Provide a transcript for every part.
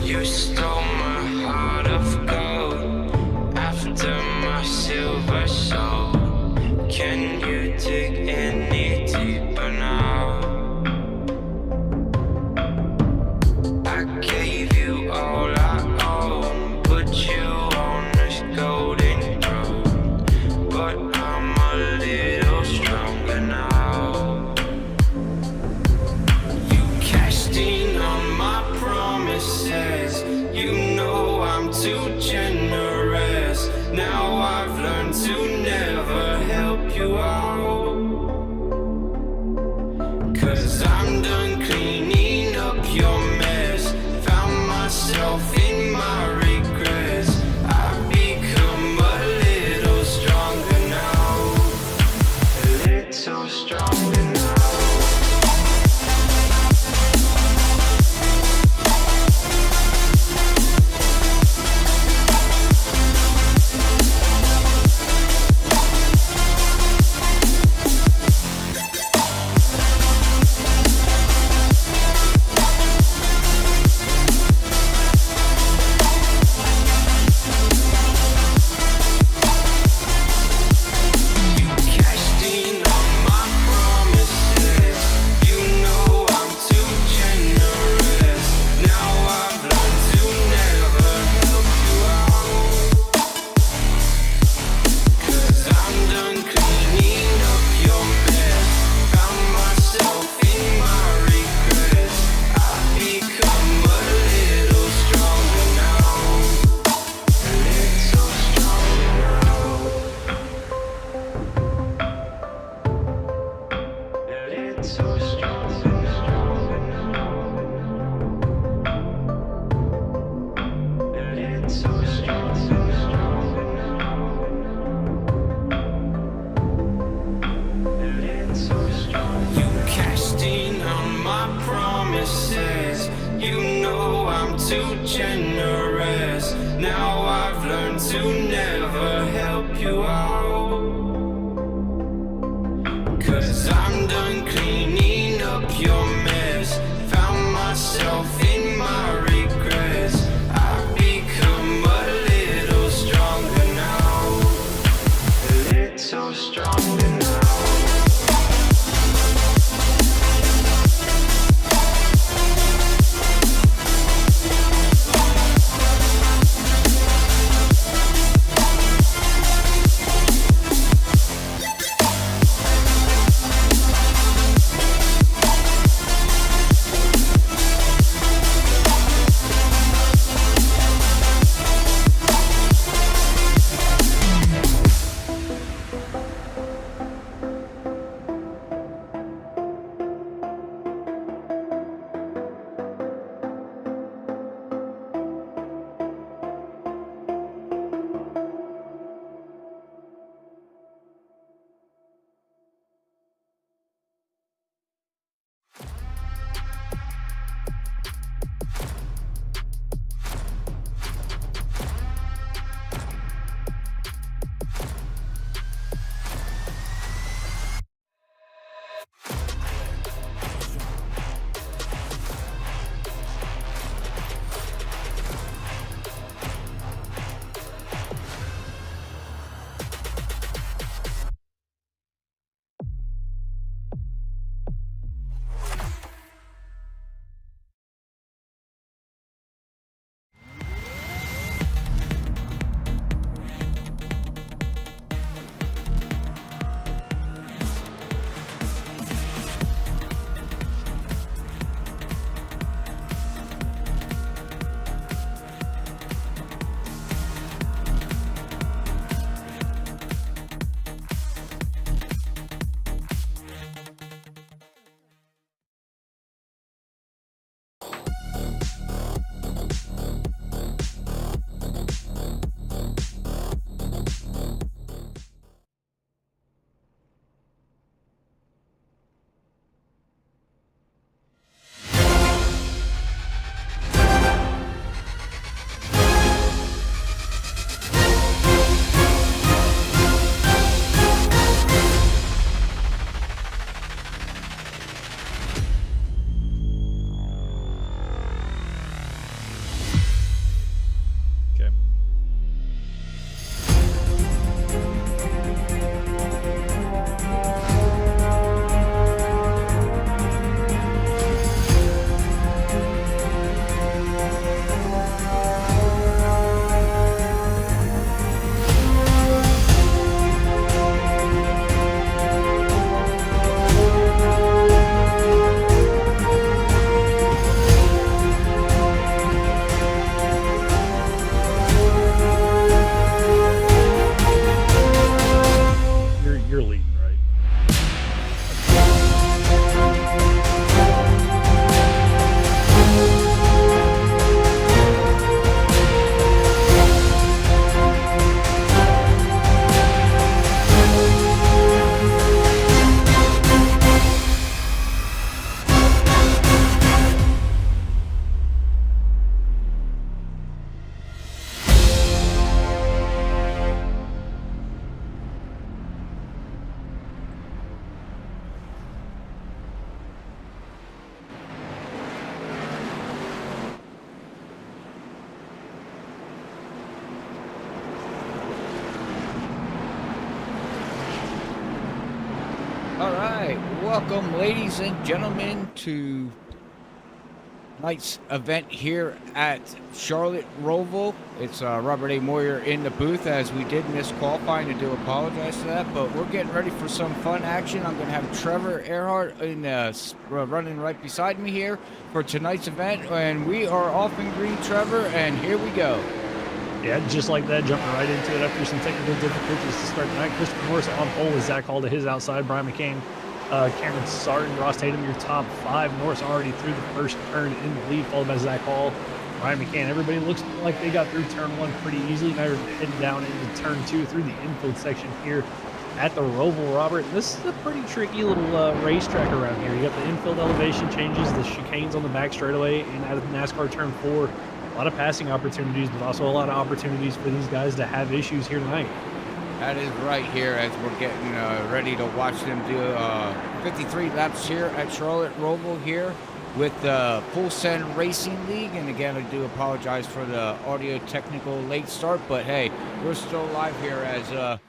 You stole my heart of gold after my silver soul. Can you dig any deeper now? I gave you all I own, put you on this golden throne, but I'm a little stronger now. You cashed in on my promises. You know I'm too generous. Now I've learned to never help you out, 'cause I'm done cleaning up your mess. Found myself in my regrets. I've become a little stronger now, a little stronger now. You know I'm too generous. Now I've learned to never help you out, 'cause I'm done cleaning up your mess. Found myself in my regrets. I've become a little stronger now, a little stronger now. Welcome, ladies and gentlemen, to tonight's event here at Charlotte Roval. It's Robert A. Moyer in the booth, as we did miss qualifying. I do apologize for that, but we're getting ready for some fun action. I'm going to have Trevor Earhart running right beside me here for tonight's event, and we are off in green, Trevor, and here we go. Yeah, just like that, jumping right into it after some technical difficulties to start tonight. Christopher Norris on pole with Zach Hall to his outside. Brian McCain, Cameron Sarton, Ross Tatum, your top five. Norris already through the first turn in the lead, followed by Zach Hall. Brian McCain, everybody looks like they got through turn one pretty easily. Now you're heading down into turn two through the infield section here at the Roval, Robert. And this is a pretty tricky little racetrack around here. You got the infield elevation changes, the chicanes on the back straightaway, and out of NASCAR turn four. A lot of passing opportunities, but also a lot of opportunities for these guys to have issues here tonight. That is right here as we're getting ready to watch them do 53 laps here at Charlotte Roval here with the Full Send Racing League. And again, I do apologize for the audio technical late start, but hey, we're still live here as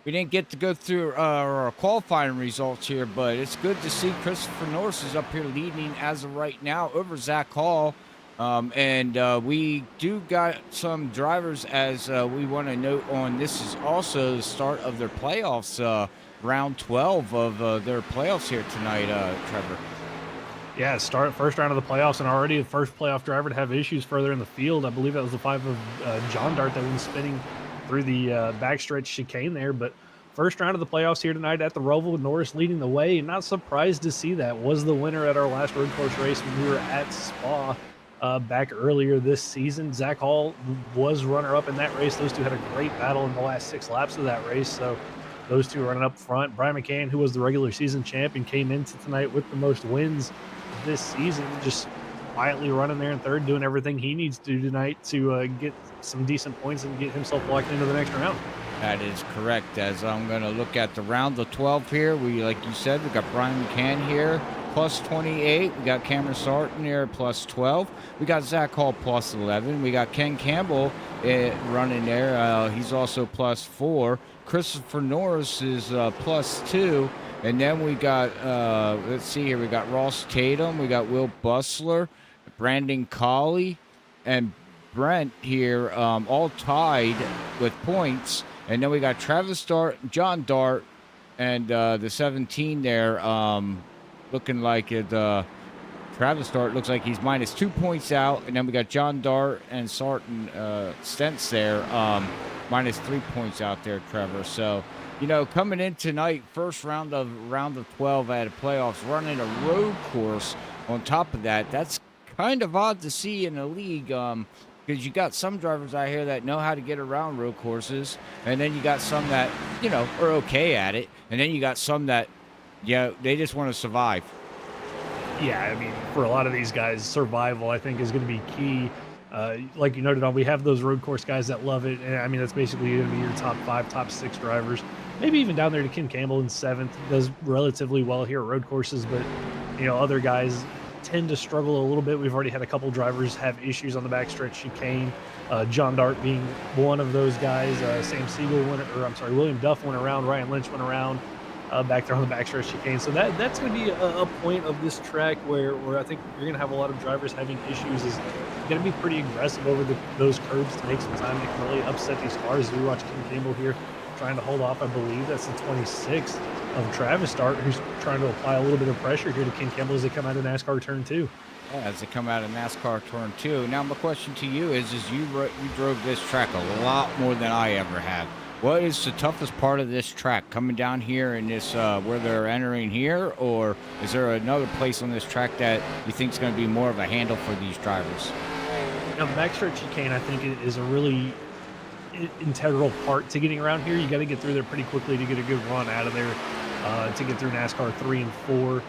we didn't get to go through our qualifying results here, but it's good to see Christopher Norris is up here leading as of right now over Zach Hall. We do got some drivers as we want to note on. This is also the start of their playoffs, round 12 of their playoffs here tonight, Trevor. Yeah, first round of the playoffs, and already the first playoff driver to have issues further in the field. I believe that was the 5 of John Dart that was spinning through the backstretch chicane there. But first round of the playoffs here tonight at the Roval with Norris leading the way. And not surprised to see that. Was the winner at our last road course race when we were at Spa. Back earlier this season. Zach Hall was runner-up in that race. Those two had a great battle in the last 6 laps of that race, so those two running up front. Brian McCain, who was the regular season champion, came into tonight with the most wins this season, just quietly running there in third, doing everything he needs to do tonight to get some decent points and get himself locked into the next round. That is correct. As I'm going to look at the round of 12 here, like you said, we got Brian McCann here, plus 28. We got Cameron Sarton here, plus 12. We got Zach Hall, plus 11. We got Ken Campbell running there. He's also plus 4. Christopher Norris is plus 2. And then we got, let's see here, we got Ross Tatum. We got Will Bustler, Brandon Colley, and Brent here, all tied with points. And then we got Travis Dart, John Dart, and the 17 there, looking like it. Travis Dart looks like he's minus 2 points out. And then we got John Dart and Sarton Stents there, minus 3 points out there, Trevor. So, you know, coming in tonight, first round of 12 at a playoffs, running a road course on top of that. That's kind of odd to see in a league, because you got some drivers out here that know how to get around road courses, and then you got some that, you know, are okay at it, and then you got some that, yeah, they just want to survive. Yeah, I mean, for a lot of these guys, survival, I think, is going to be key. Like you noted on, we have those road course guys that love it, and I mean, that's basically going to be your top 5, top 6 drivers. Maybe even down there to Ken Campbell in 7th, does relatively well here at road courses, but, you know, other guys tend to struggle a little bit. We've already had a couple drivers have issues on the backstretch chicane. John Dart being one of those guys. Sam Siegel William Duff went around. Ryan Lynch went around back there on the backstretch chicane. So that's going to be a point of this track where I think you're going to have a lot of drivers having issues. Is going to be pretty aggressive over those curbs to make some time. They can really upset these cars. We watch Ken Campbell here trying to hold off. I believe that's the 26th of Travis Dart, who's trying to apply a little bit of pressure here to Ken Campbell as they come out of NASCAR turn 2. Yeah, as they come out of NASCAR turn 2. Now my question to you is you drove this track a lot more than I ever have. What is the toughest part of this track? Coming down here in this where they're entering here, or is there another place on this track that you think is going to be more of a handle for these drivers? Now, the backstretch chicane, I think, is a really integral part to getting around here. You got to get through there pretty quickly to get a good run out of there to get through NASCAR 3 and 4.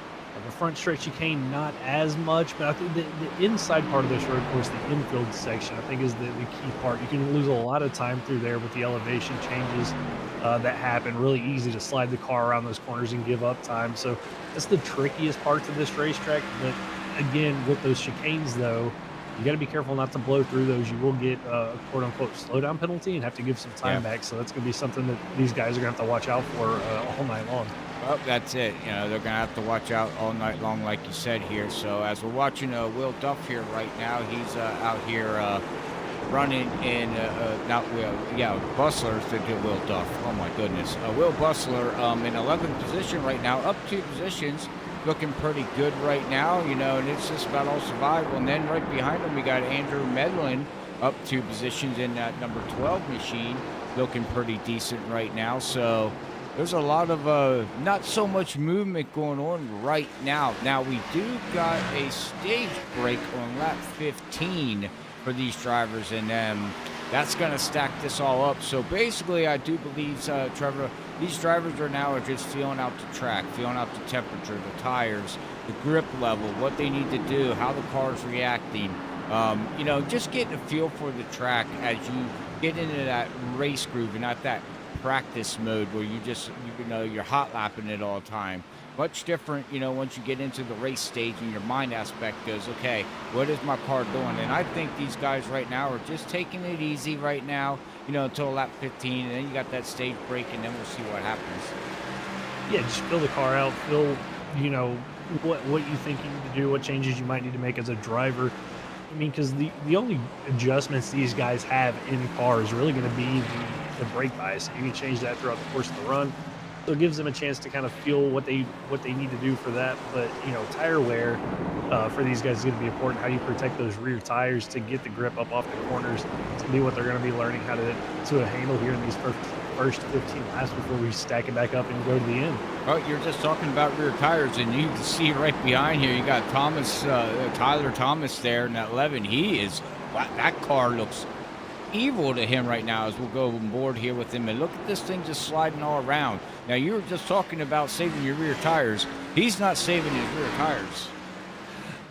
The front stretch chicane, not as much, but I think the inside part of this road course, the infield section, I think is the key part. You can lose a lot of time through there with the elevation changes that happen. Really easy to slide the car around those corners and give up time. So that's the trickiest parts of this racetrack. But again, with those chicanes, though, you got to be careful not to blow through those. You will get a quote-unquote slowdown penalty and have to give some time back. So that's going to be something that these guys are going to have to watch out for all night long. Well, that's it. You know, they're going to have to watch out all night long, like you said here. So as we're watching Will Duff here right now, he's out here running in, not Will, yeah, Bustler's to do Will Duff. Oh, my goodness. Will Bustler in 11th position right now, up 2 positions, looking pretty good right now, you know, and it's just about all survival. And then right behind him, we got Andrew Medlin up 2 positions in that number 12 machine, looking pretty decent right now. So there's a lot of not so much movement going on right now. Now, we do got a stage break on lap 15 for these drivers, and that's going to stack this all up. So basically, I do believe, Trevor, these drivers are just feeling out the track, feeling out the temperature, the tires, the grip level, what they need to do, how the car's reacting. You know, just getting a feel for the track as you get into that race groove and not that practice mode where you know, you're hot lapping it all the time. Much different, you know, once you get into the race stage and your mind aspect goes, okay, what is my car doing? And I think these guys right now are just taking it easy right now, you know, until lap 15, and then you got that stage break, and then we'll see what happens. Yeah, just fill the car out, feel, you know, what you think you need to do, what changes you might need to make as a driver. I mean, because the only adjustments these guys have in car is really going to be the brake bias. You can change that throughout the course of the run. So it gives them a chance to kind of feel what they need to do for that. But, you know, tire wear for these guys is going to be important. How you protect those rear tires to get the grip up off the corners. It's going to be what they're going to be learning how to handle here in these first 15 laps before we stack it back up and go to the end. Oh, you're just talking about rear tires, and you can see right behind here, you got Tyler Thomas there in that 11. That car looks evil to him right now as we'll go on board here with him. And look at this thing just sliding all around. Now, you were just talking about saving your rear tires. He's not saving his rear tires.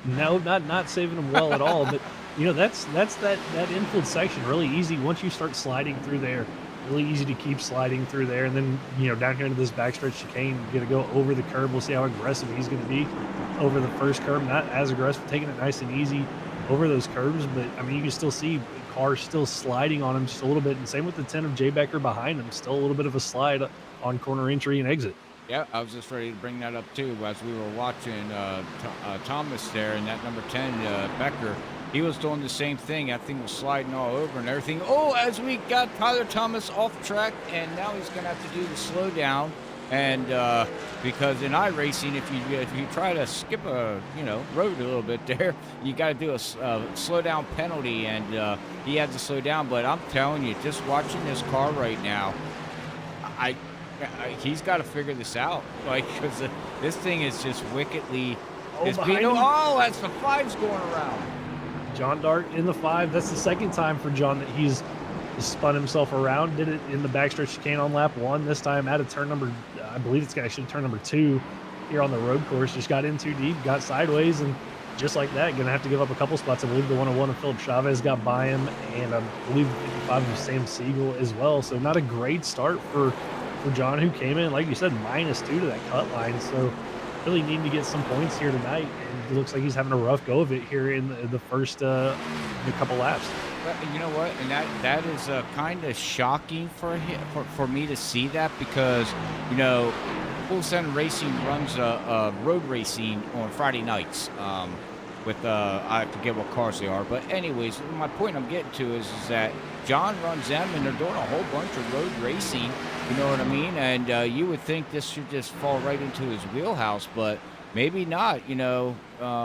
No, not saving them well at all. But, you know, that's that infield section really easy once you start sliding through there. Really easy to keep sliding through there. And then, you know, down here into this backstretch chicane, you're going to go over the curb. We'll see how aggressive he's going to be over the first curb. Not as aggressive, taking it nice and easy over those curbs. But, I mean, you can still see the car still sliding on him just a little bit. And same with the 10 of Jay Becker behind him. Still a little bit of a slide on corner entry and exit. Yeah, I was just ready to bring that up, too, as we were watching Thomas there and that number 10, Becker. He was doing the same thing. That thing was sliding all over and everything. Oh, as we got Tyler Thomas off track, and now he's going to have to do the slow down. And because in iRacing, if you try to skip a road a little bit there, you got to do a slow down penalty, and he had to slow down. But I'm telling you, just watching this car right now, he's got to figure this out. Like, because this thing is just wickedly. That's the 5's going around. John Dart in the 5. That's the second time for John that he's spun himself around. Did it in the backstretch chicane on lap 1. This time out of turn number, I believe it's actually turn number 2 here on the road course. Just got in too deep, got sideways, and just like that, going to have to give up a couple spots. I believe the 101 of Philip Chavez got by him, and I believe the 55 of Sam Siegel as well. So not a great start for John, who came in, like you said, -2 to that cut line. So really need to get some points here tonight. And it looks like he's having a rough go of it here in the first couple laps. But you know what? And that is kind of shocking for him, for me to see that, because, you know, Full Send Racing runs road racing on Friday nights with I forget what cars they are. But anyways, my point I'm getting to is that John runs them, and they're doing a whole bunch of road racing. You know what I mean? And you would think this should just fall right into his wheelhouse, but maybe not. You know,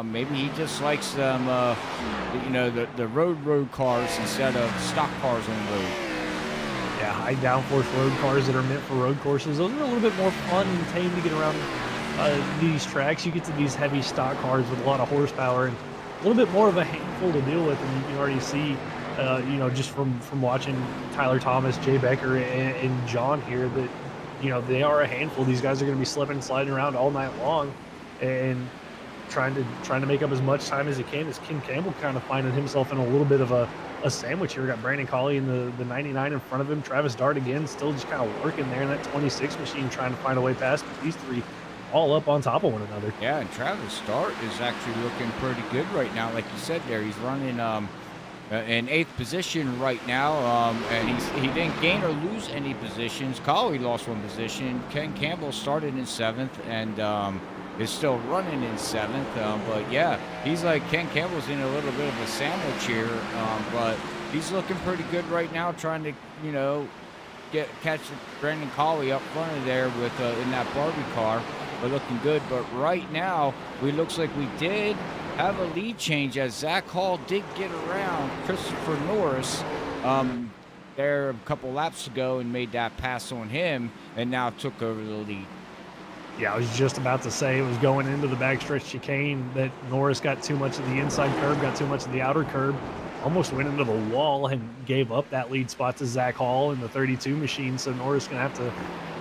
maybe he just likes them. The road cars instead of stock cars on the road. Yeah, high downforce road cars that are meant for road courses. Those are a little bit more fun and tame to get around these tracks. You get to these heavy stock cars with a lot of horsepower and a little bit more of a handful to deal with, and you can already see. Just from watching Tyler Thomas, Jay Becker, and John here, that, you know, they are a handful. These guys are going to be slipping and sliding around all night long, and trying to make up as much time as he can. As Kim Campbell kind of finding himself in a little bit of a sandwich here. We got Brandon Colley in the 99 in front of him. Travis Dart again, still just kind of working there in that 26 machine, trying to find a way past. But these three all up on top of one another. Yeah, and Travis Dart is actually looking pretty good right now. Like you said there, he's running in 8th position right now, and he didn't gain or lose any positions. Collie lost 1 position. Ken Campbell started in 7th and is still running in 7th. But yeah, he's like Ken Campbell's in a little bit of a sandwich here, but he's looking pretty good right now, trying to catch Brandon Collie up front of there with in that Barbie car, but looking good. But right now, it looks like we did have a lead change as Zach Hall did get around Christopher Norris there a couple laps ago and made that pass on him, and now took over the lead. Yeah, I was just about to say it was going into the backstretch chicane that Norris got too much of the inside curb, got too much of the outer curb, almost went into the wall and gave up that lead spot to Zach Hall in the 32 machine. So Norris going to have to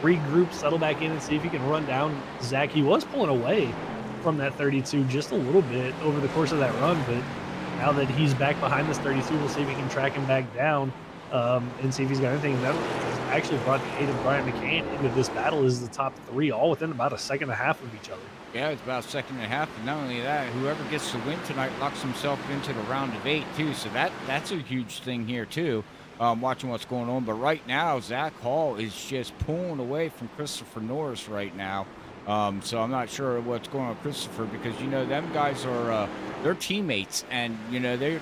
regroup, settle back in, and see if he can run down Zach. He was pulling away from that 32 just a little bit over the course of that run, but now that he's back behind this 32, we'll see if he can track him back down and see if he's got anything. That actually brought the aid of Brian McCann into this battle as the top 3, all within about a second and a half of each other. Yeah, it's about a second and a half, and not only that, whoever gets the win tonight locks himself into the round of 8 too. So that's a huge thing here too. Watching what's going on, but right now Zach Hall is just pulling away from Christopher Norris right now. So I'm not sure what's going on with Christopher, because them guys are they're teammates, and they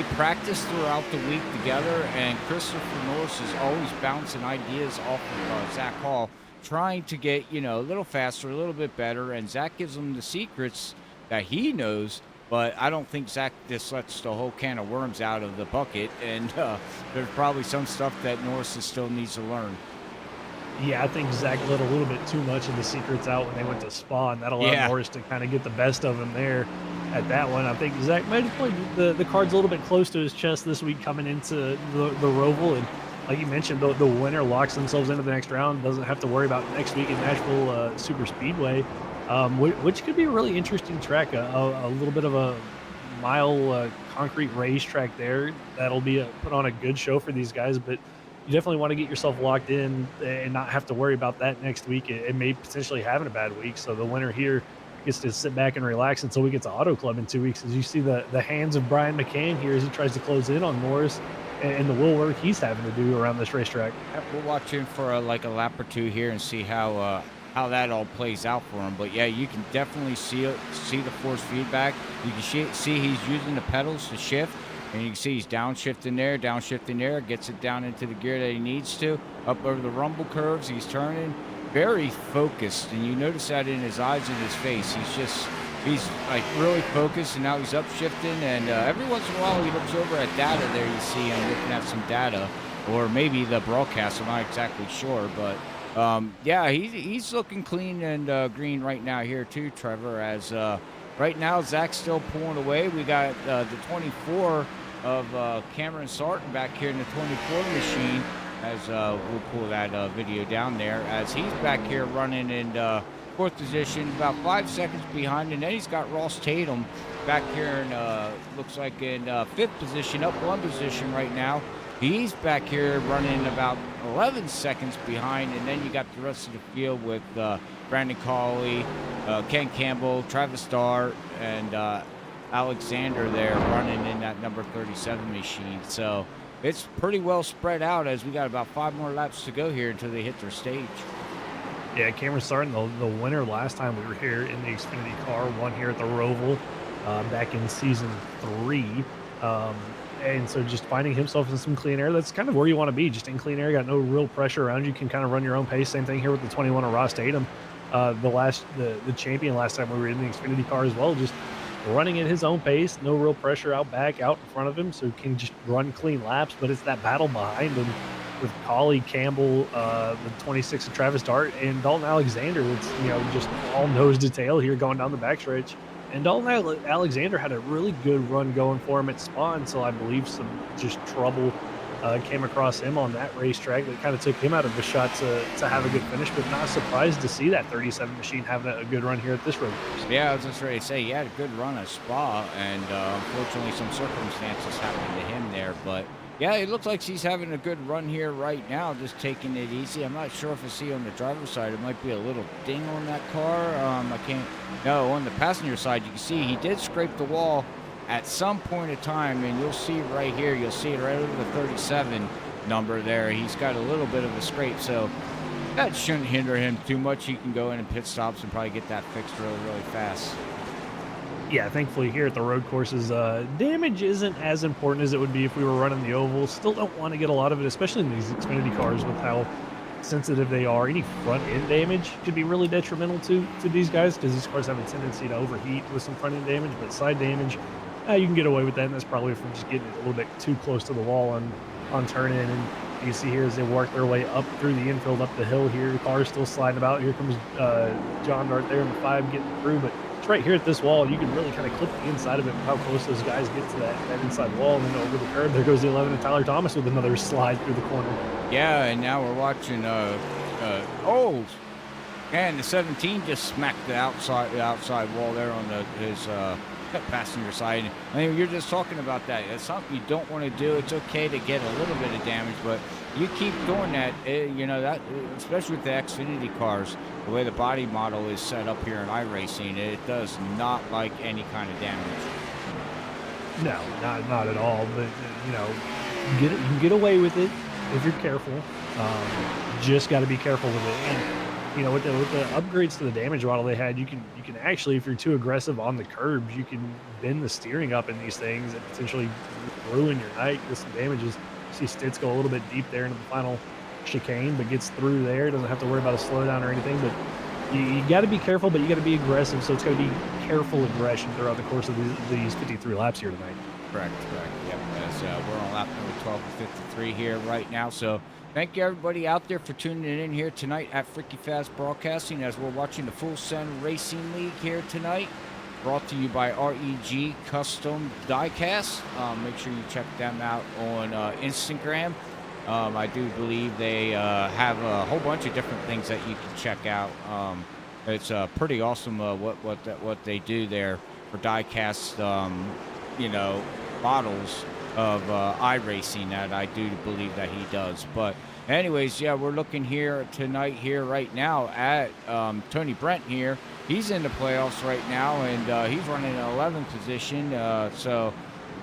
practice throughout the week together, and Christopher Norris is always bouncing ideas off of Zach Hall, trying to get a little faster, a little bit better, and Zach gives him the secrets that he knows. But I don't think Zach just lets the whole can of worms out of the bucket, and there's probably some stuff that Norris still needs to learn. Yeah, I think Zach let a little bit too much of the secrets out when they went to Spa, and that allowed Norris to kind of get the best of him there at that one. I think Zach might have played the cards a little bit close to his chest this week coming into the Roval, and like you mentioned, the winner locks themselves into the next round, doesn't have to worry about next week in Nashville Super Speedway, which could be a really interesting track, a little bit of a mile concrete racetrack there. That'll be put on a good show for these guys, but you definitely want to get yourself locked in and not have to worry about that next week. It may potentially having a bad week, so the winner here gets to sit back and relax until we get to Auto Club in 2 weeks. As you see the hands of Brian McCann here as he tries to close in on Norris and the wheel work he's having to do around this racetrack. We'll watch him for like a lap or two here and see how that all plays out for him. But yeah, you can definitely see the force feedback. You can see he's using the pedals to shift, and you can see he's downshifting there, gets it down into the gear that he needs to, up over the rumble curves. He's turning very focused, and you notice that in his eyes and his face. He's like really focused, and now he's upshifting, and every once in a while he looks over at data there. You see him looking at some data, or maybe the broadcast. I'm not exactly sure, but yeah, he's looking clean and green right now here too, Trevor, as right now Zach's still pulling away. We got the 24 of Cameron Sarton back here in the 24 machine, as we'll pull that video down there, as he's back here running in 4th position, about 5 seconds behind, and then he's got Ross Tatum back here in looks like in 5th position, up 1 position right now. He's back here running about 11 seconds behind, and then you got the rest of the field with Brandon Cawley, Ken Campbell, Travis Dart, and Alexander there running in that number 37 machine. So it's pretty well spread out, as we got about 5 more laps to go here until they hit their stage. Yeah, Cameron Sarton, the winner last time we were here in the Xfinity car, won here at the Roval back in season 3. And so just finding himself in some clean air, that's kind of where you want to be, just in clean air. Got no real pressure around you. Can kind of run your own pace. Same thing here with the 21 of Ross Tatum, the champion last time we were in the Xfinity car as well, just running at his own pace. No real pressure out back, out in front of him, so he can just run clean laps. But it's that battle behind him with Collie, Campbell, the 26 of Travis Dart, and Dalton Alexander. It's just all nose to tail here going down the backstretch. And Dalton Alexander had a really good run going for him at Spa until I believe some just trouble came across him on that racetrack that kind of took him out of the shot to have a good finish. But not surprised to see that 37 machine having a good run here at this road course. Yeah, I was just ready to say he had a good run at Spa, and unfortunately some circumstances happened to him there. But yeah, it looks like he's having a good run here right now, just taking it easy. I'm not sure if I see on the driver's side, it might be a little ding on that car. I can't. No, on the passenger side, you can see he did scrape the wall at some point in time, and you'll see right here, you'll see it right over the 37 number there. He's got a little bit of a scrape, so that shouldn't hinder him too much. He can go in and pit stops and probably get that fixed really, really fast. Yeah, thankfully here at the road courses, damage isn't as important as it would be if we were running the oval. Still don't want to get a lot of it, especially in these Xfinity cars with how sensitive they are. Any front end damage could be really detrimental to these guys, because these cars have a tendency to overheat with some front end damage, but side damage, you can get away with that, and that's probably from just getting a little bit too close to the wall on turn in. And you see here as they work their way up through the infield, up the hill here, the car is still sliding about. Here comes John Dart there in the 5 getting through, but it's right here at this wall. You can really kind of clip the inside of it with how close those guys get to that inside wall. And then over the curb, there goes the 11 and Tyler Thomas with another slide through the corner. Yeah, and now we're watching, oh, and the 17 just smacked the outside wall there on his passenger side. I mean, you're just talking about that. It's something you don't want to do. It's okay to get a little bit of damage, but you keep doing that, you know, that, especially with the Xfinity cars, the way the body model is set up here in iRacing, it does not like any kind of damage. No, not at all. But you know, you can get away with it if you're careful. Just got to be careful with it. And you know, with the upgrades to the damage model they had, you can actually, if you're too aggressive on the curbs, you can bend the steering up in these things and potentially ruin your night with some damages. See Stitz go a little bit deep there into the final chicane, but gets through there. Doesn't have to worry about a slowdown or anything. But you got to be careful, but you got to be aggressive. So it's got to be careful aggression throughout the course of these 53 laps here tonight. Correct. Yep. As we're on lap number 12 of 53 here right now. So thank you everybody out there for tuning in here tonight at Freaky Fast Broadcasting as we're watching the Full Send Racing League here tonight. Brought to you by REG Custom Diecast. Make sure you check them out on Instagram. I do believe they have a whole bunch of different things that you can check out. It's pretty awesome what they do there for diecast, you know, models of iRacing that I do believe that he does. But anyways, yeah, we're looking here tonight here right now at Tony Brent here. He's in the playoffs right now, and he's running an 11th position. So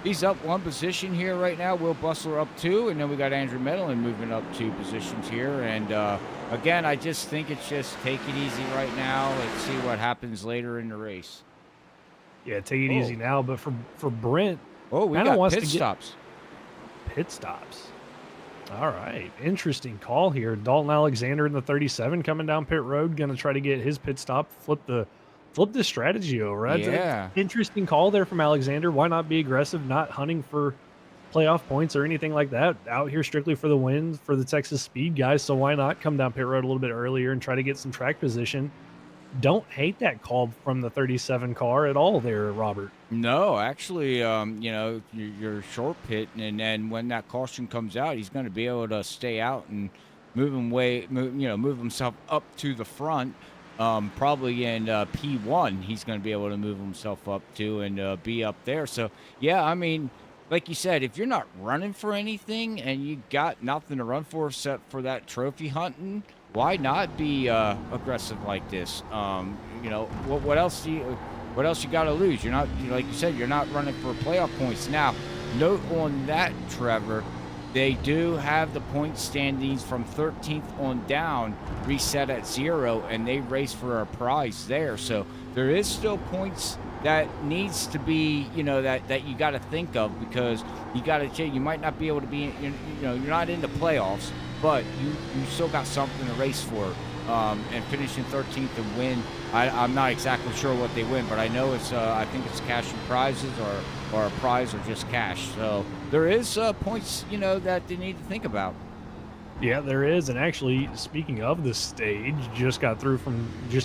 he's up 1 position here right now. Will Bustler up 2, and then we got Andrew Medlin moving up 2 positions here. And again, I just think it's just take it easy right now. Let's see what happens later in the race. Yeah, take it easy now. But for Brent, we got pit stops. Pit stops. All right. Interesting call here. Dalton Alexander in the 37 coming down pit road, going to try to get his pit stop, flip the strategy over. That's an interesting call there from Alexander. Why not be aggressive, not hunting for playoff points or anything like that? Out here strictly for the wins for the Texas Speed guys. So why not come down pit road a little bit earlier and try to get some track position? Don't hate that call from the 37 car at all there, Robert. No, actually, you know, you're short pit, and then when that caution comes out, he's going to be able to stay out and move himself up to the front. Probably in P1, he's going to be able to move himself up to and be up there. So, yeah, I mean, like you said, if you're not running for anything and you got nothing to run for except for that trophy hunting, why not be aggressive like this? You know, what else you got to lose? You're not, like you said, you're not running for playoff points. Now, note on that, Trevor, they do have the point standings from 13th on down reset at 0, and they race for a prize there. So there is still points that needs to be, you know, that you got to think of, because you got to check. You might not be able to be, you know, you're not in the playoffs, but you still got something to race for. And finishing 13th and win, I'm not exactly sure what they win, but I know it's I think it's cash and prizes or a prize or just cash. So there is points, you know, that they need to think about. Yeah, there is. And actually, speaking of the stage,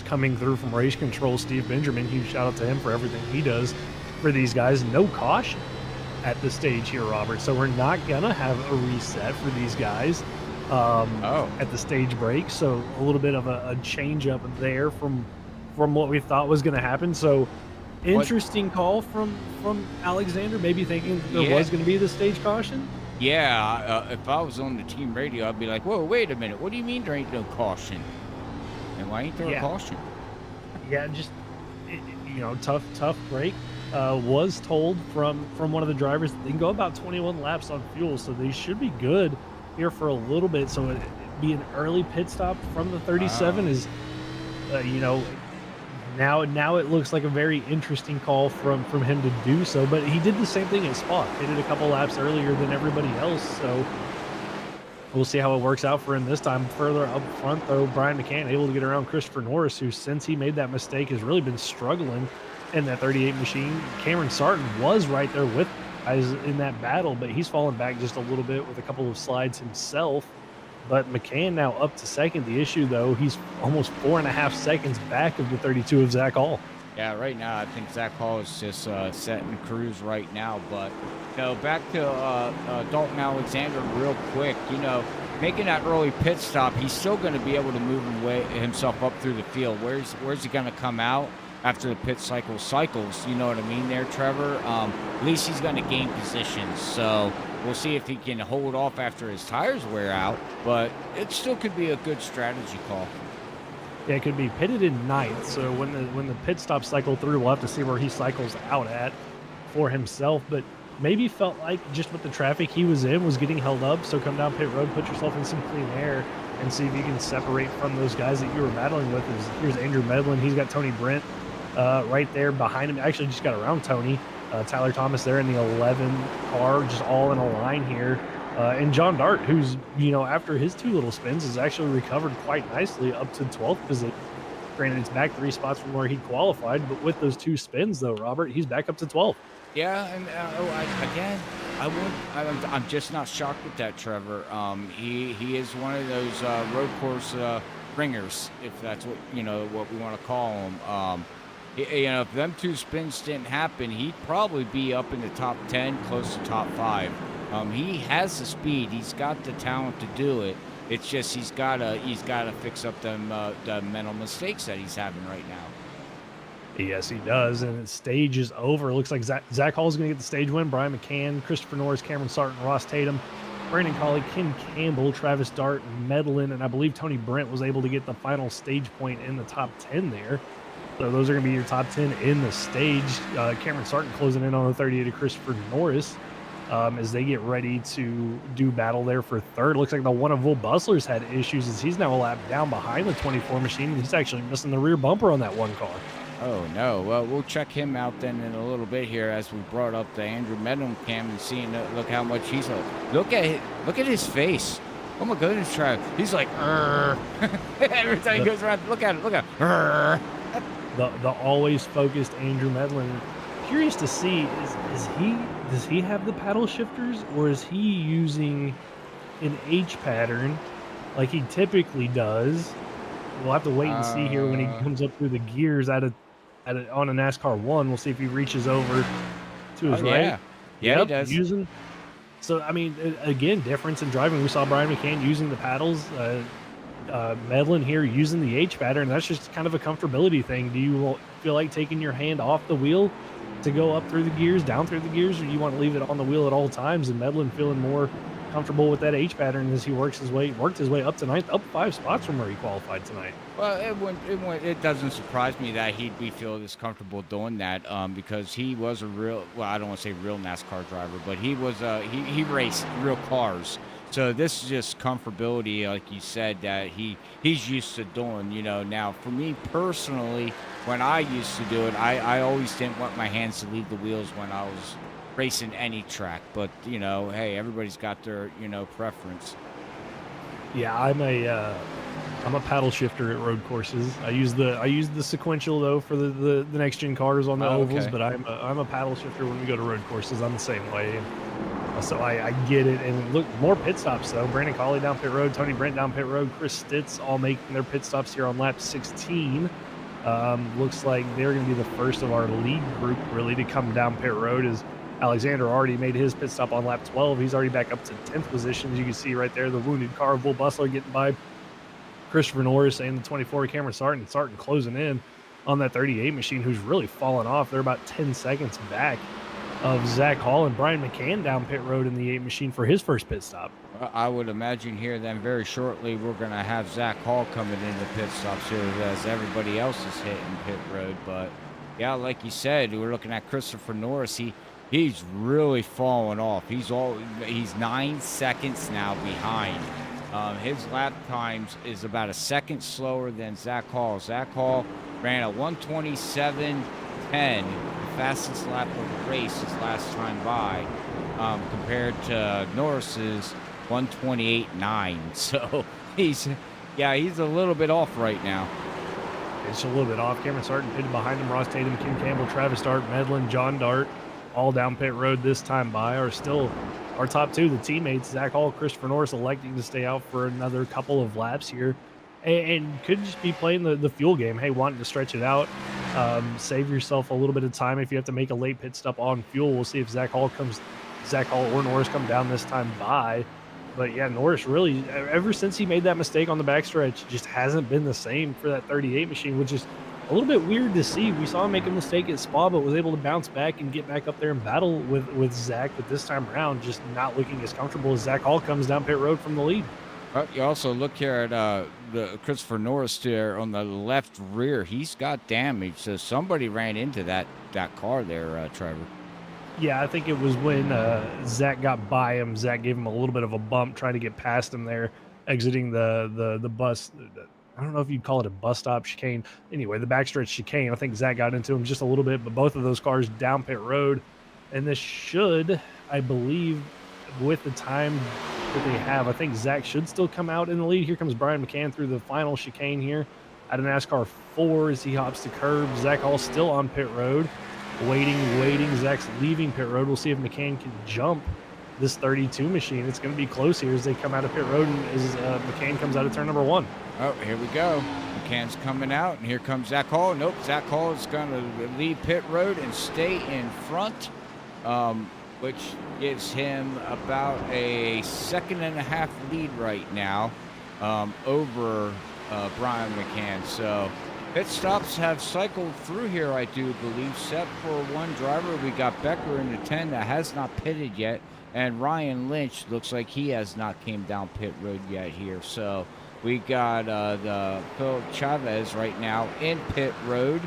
coming through from race control, Steve Benjamin, huge shout out to him for everything he does for these guys. No caution at the stage here, Robert. So we're not gonna have a reset for these guys at the stage break. So a little bit of a change up there from what we thought was going to happen. So interesting call from Alexander, maybe thinking there was going to be the stage caution. Yeah, if I was on the team radio, I'd be like, whoa, wait a minute. What do you mean there ain't no caution? And why ain't there a caution? Yeah, just, you know, tough break. was told from one of the drivers that they can go about 21 laps on fuel, so they should be good here for a little bit. So it be an early pit stop from the 37 Wow. is, you know, now it looks like a very interesting call from him to do so. But he did the same thing at Spa, hit it a couple laps earlier than everybody else. So we'll see how it works out for him this time. Further up front, though, Brian McCann able to get around Christopher Norris, who since he made that mistake has really been struggling in that 38 machine. Cameron Sarton was right there with guys in that battle, but he's fallen back just a little bit with a couple of slides himself. But McCann now up to second. The issue, though, he's almost 4.5 seconds back of the 32 of Zach Hall. Yeah, right now I think Zach Hall is just setting cruise right now. But back to Dalton Alexander real quick. Making that early pit stop, he's still going to be able to move himself up through the field. Where's he going to come out after the pit cycle cycles? You know what I mean there, Trevor? At least he's going to gain positions. So we'll see if he can hold off after his tires wear out. But it still could be a good strategy call. Yeah, it could be pitted in ninth. So when the pit stop cycle through, we'll have to see where he cycles out at for himself. But maybe felt like just with the traffic he was in was getting held up. So come down pit road, put yourself in some clean air, and see if you can separate from those guys that you were battling with. Here's Andrew Medlin. He's got Tony Brent right there behind him. Actually, just got around Tony. Tyler Thomas there in the 11 car, just all in a line here. And John Dart, who's, after his two little spins, has actually recovered quite nicely up to 12th position. Granted, it's back 3 spots from where he qualified, but with those 2 spins, though, Robert, he's back up to 12th. Yeah, and I'm just not shocked with that, Trevor. He is one of those road course ringers, if that's what we want to call him. If them 2 spins didn't happen, he'd probably be up in the top 10, close to top 5. He has the speed. He's got the talent to do it. It's just he's gotta fix up the mental mistakes that he's having right now. Yes, he does. And the stage is over. It looks like Zach Hall's going to get the stage win. Brian McCann, Christopher Norris, Cameron Sarton, Ross Tatum, Brandon Colley, Ken Campbell, Travis Dart, Medlin, and I believe Tony Brent was able to get the final stage point in the top 10 there. So those are going to be your top 10 in the stage. Cameron Sarton closing in on the 38 of Christopher Norris as they get ready to do battle there for third. Looks like the one of Will Bustler's had issues as he's now a lap down behind the 24 machine. He's actually missing the rear bumper on that one car. Oh, no. Well, we'll check him out then in a little bit here as we brought up the Andrew Medlin cam and seeing look how much he's look at his face. Oh my goodness, Trav. He's like, every time he goes around, look at it. The always focused Andrew Medlin. Curious to see does he have the paddle shifters, or is he using an H pattern like he typically does? We'll have to wait and see here when he comes up through the gears on a NASCAR 1. We'll see if he reaches over to his right. Yeah, he does. So, I mean, again, difference in driving. We saw Brian McCann using the paddles. Medlin here using the H pattern. That's just kind of a comfortability thing. Do you feel like taking your hand off the wheel to go up through the gears, down through the gears, or do you want to leave it on the wheel at all times? And Medlin feeling more comfortable with that H pattern as he worked his way up to ninth, up 5 spots from where he qualified tonight. Well, it doesn't surprise me that he'd be feeling this comfortable doing that because he was I don't want to say real NASCAR driver, but he was he raced real cars. So this is just comfortability, like you said, that he's used to doing, Now, for me personally, when I used to do it, I always didn't want my hands to leave the wheels when I was racing any track. But, hey, everybody's got their, preference. Yeah, I'm a paddle shifter at road courses. I use the sequential, though, for the next gen cars on the ovals, but I'm a paddle shifter when we go to road courses. I'm the same way. So I get it. And look, more pit stops, though. Brandon Colley down pit road, Tony Brent down pit road, Chris Stitz all making their pit stops here on lap 16. Looks like they're going to be the first of our lead group, really, to come down pit road, as Alexander already made his pit stop on lap 12. He's already back up to 10th position. As you can see right there, the wounded car of Will Bustler getting by Christopher Norris and the 24 Cameron Sarton. Sarton closing in on that 38 machine, who's really fallen off. They're about 10 seconds back of Zach Hall and Brian McCann down pit road in the 8 machine for his first pit stop. I would imagine here then very shortly we're going to have Zach Hall coming into pit stops here as everybody else is hitting pit road. But Yeah, like you said, we're looking at Christopher Norris. He's really fallen off. He's 9 seconds now behind. His lap times is about a second slower than Zach Hall. Zach Hall ran a 127.10, the fastest lap of the race his last time by, compared to Norris's 128.9. So he's a little bit off right now. It's a little bit off. Cameron Sarton pitted behind him. Ross Tatum, Kim Campbell, Travis Dart, Medlin, John Dart, all down pit road this time by, are still our top two. The teammates, Zach Hall, Christopher Norris, electing to stay out for another couple of laps here, and could just be playing the fuel game. Hey, wanting to stretch it out, save yourself a little bit of time if you have to make a late pit stop on fuel. We'll see if Zach Hall or Norris come down this time by. But yeah, Norris really, ever since he made that mistake on the backstretch, just hasn't been the same for that 38 machine, which is a little bit weird to see. We saw him make a mistake at Spa, but was able to bounce back and get back up there and battle with Zach. But this time around, just not looking as comfortable as Zach Hall comes down pit road from the lead. You also look here at the Christopher Norris there on the left rear. He's got damage. So somebody ran into that car there, Trevor. Yeah, I think it was when Zach got by him. Zach gave him a little bit of a bump, trying to get past him there, exiting the bus. I don't know if you'd call it a bus stop chicane. Anyway, the backstretch chicane. I think Zach got into him just a little bit, but both of those cars down pit road. And this should, I believe, with the time that they have, I think Zach should still come out in the lead. Here comes Brian McCann through the final chicane here at a NASCAR 4 as he hops the curb. Zach Hall still on pit road. Waiting. Zach's leaving pit road. We'll see if McCann can jump this 32 machine. It's going to be close here as they come out of pit road and as McCann comes out of turn number 1. Oh, here we go. McCann's coming out, and here comes Zach Hall. Nope, Zach Hall is going to leave pit road and stay in front, which gives him about a 1.5-second lead right now over Brian McCann. So pit stops have cycled through here, I do believe, except for one driver. We got Becker in the 10 that has not pitted yet, and Ryan Lynch looks like he has not came down pit road yet here. So we got the Phil Chavez right now in pit road.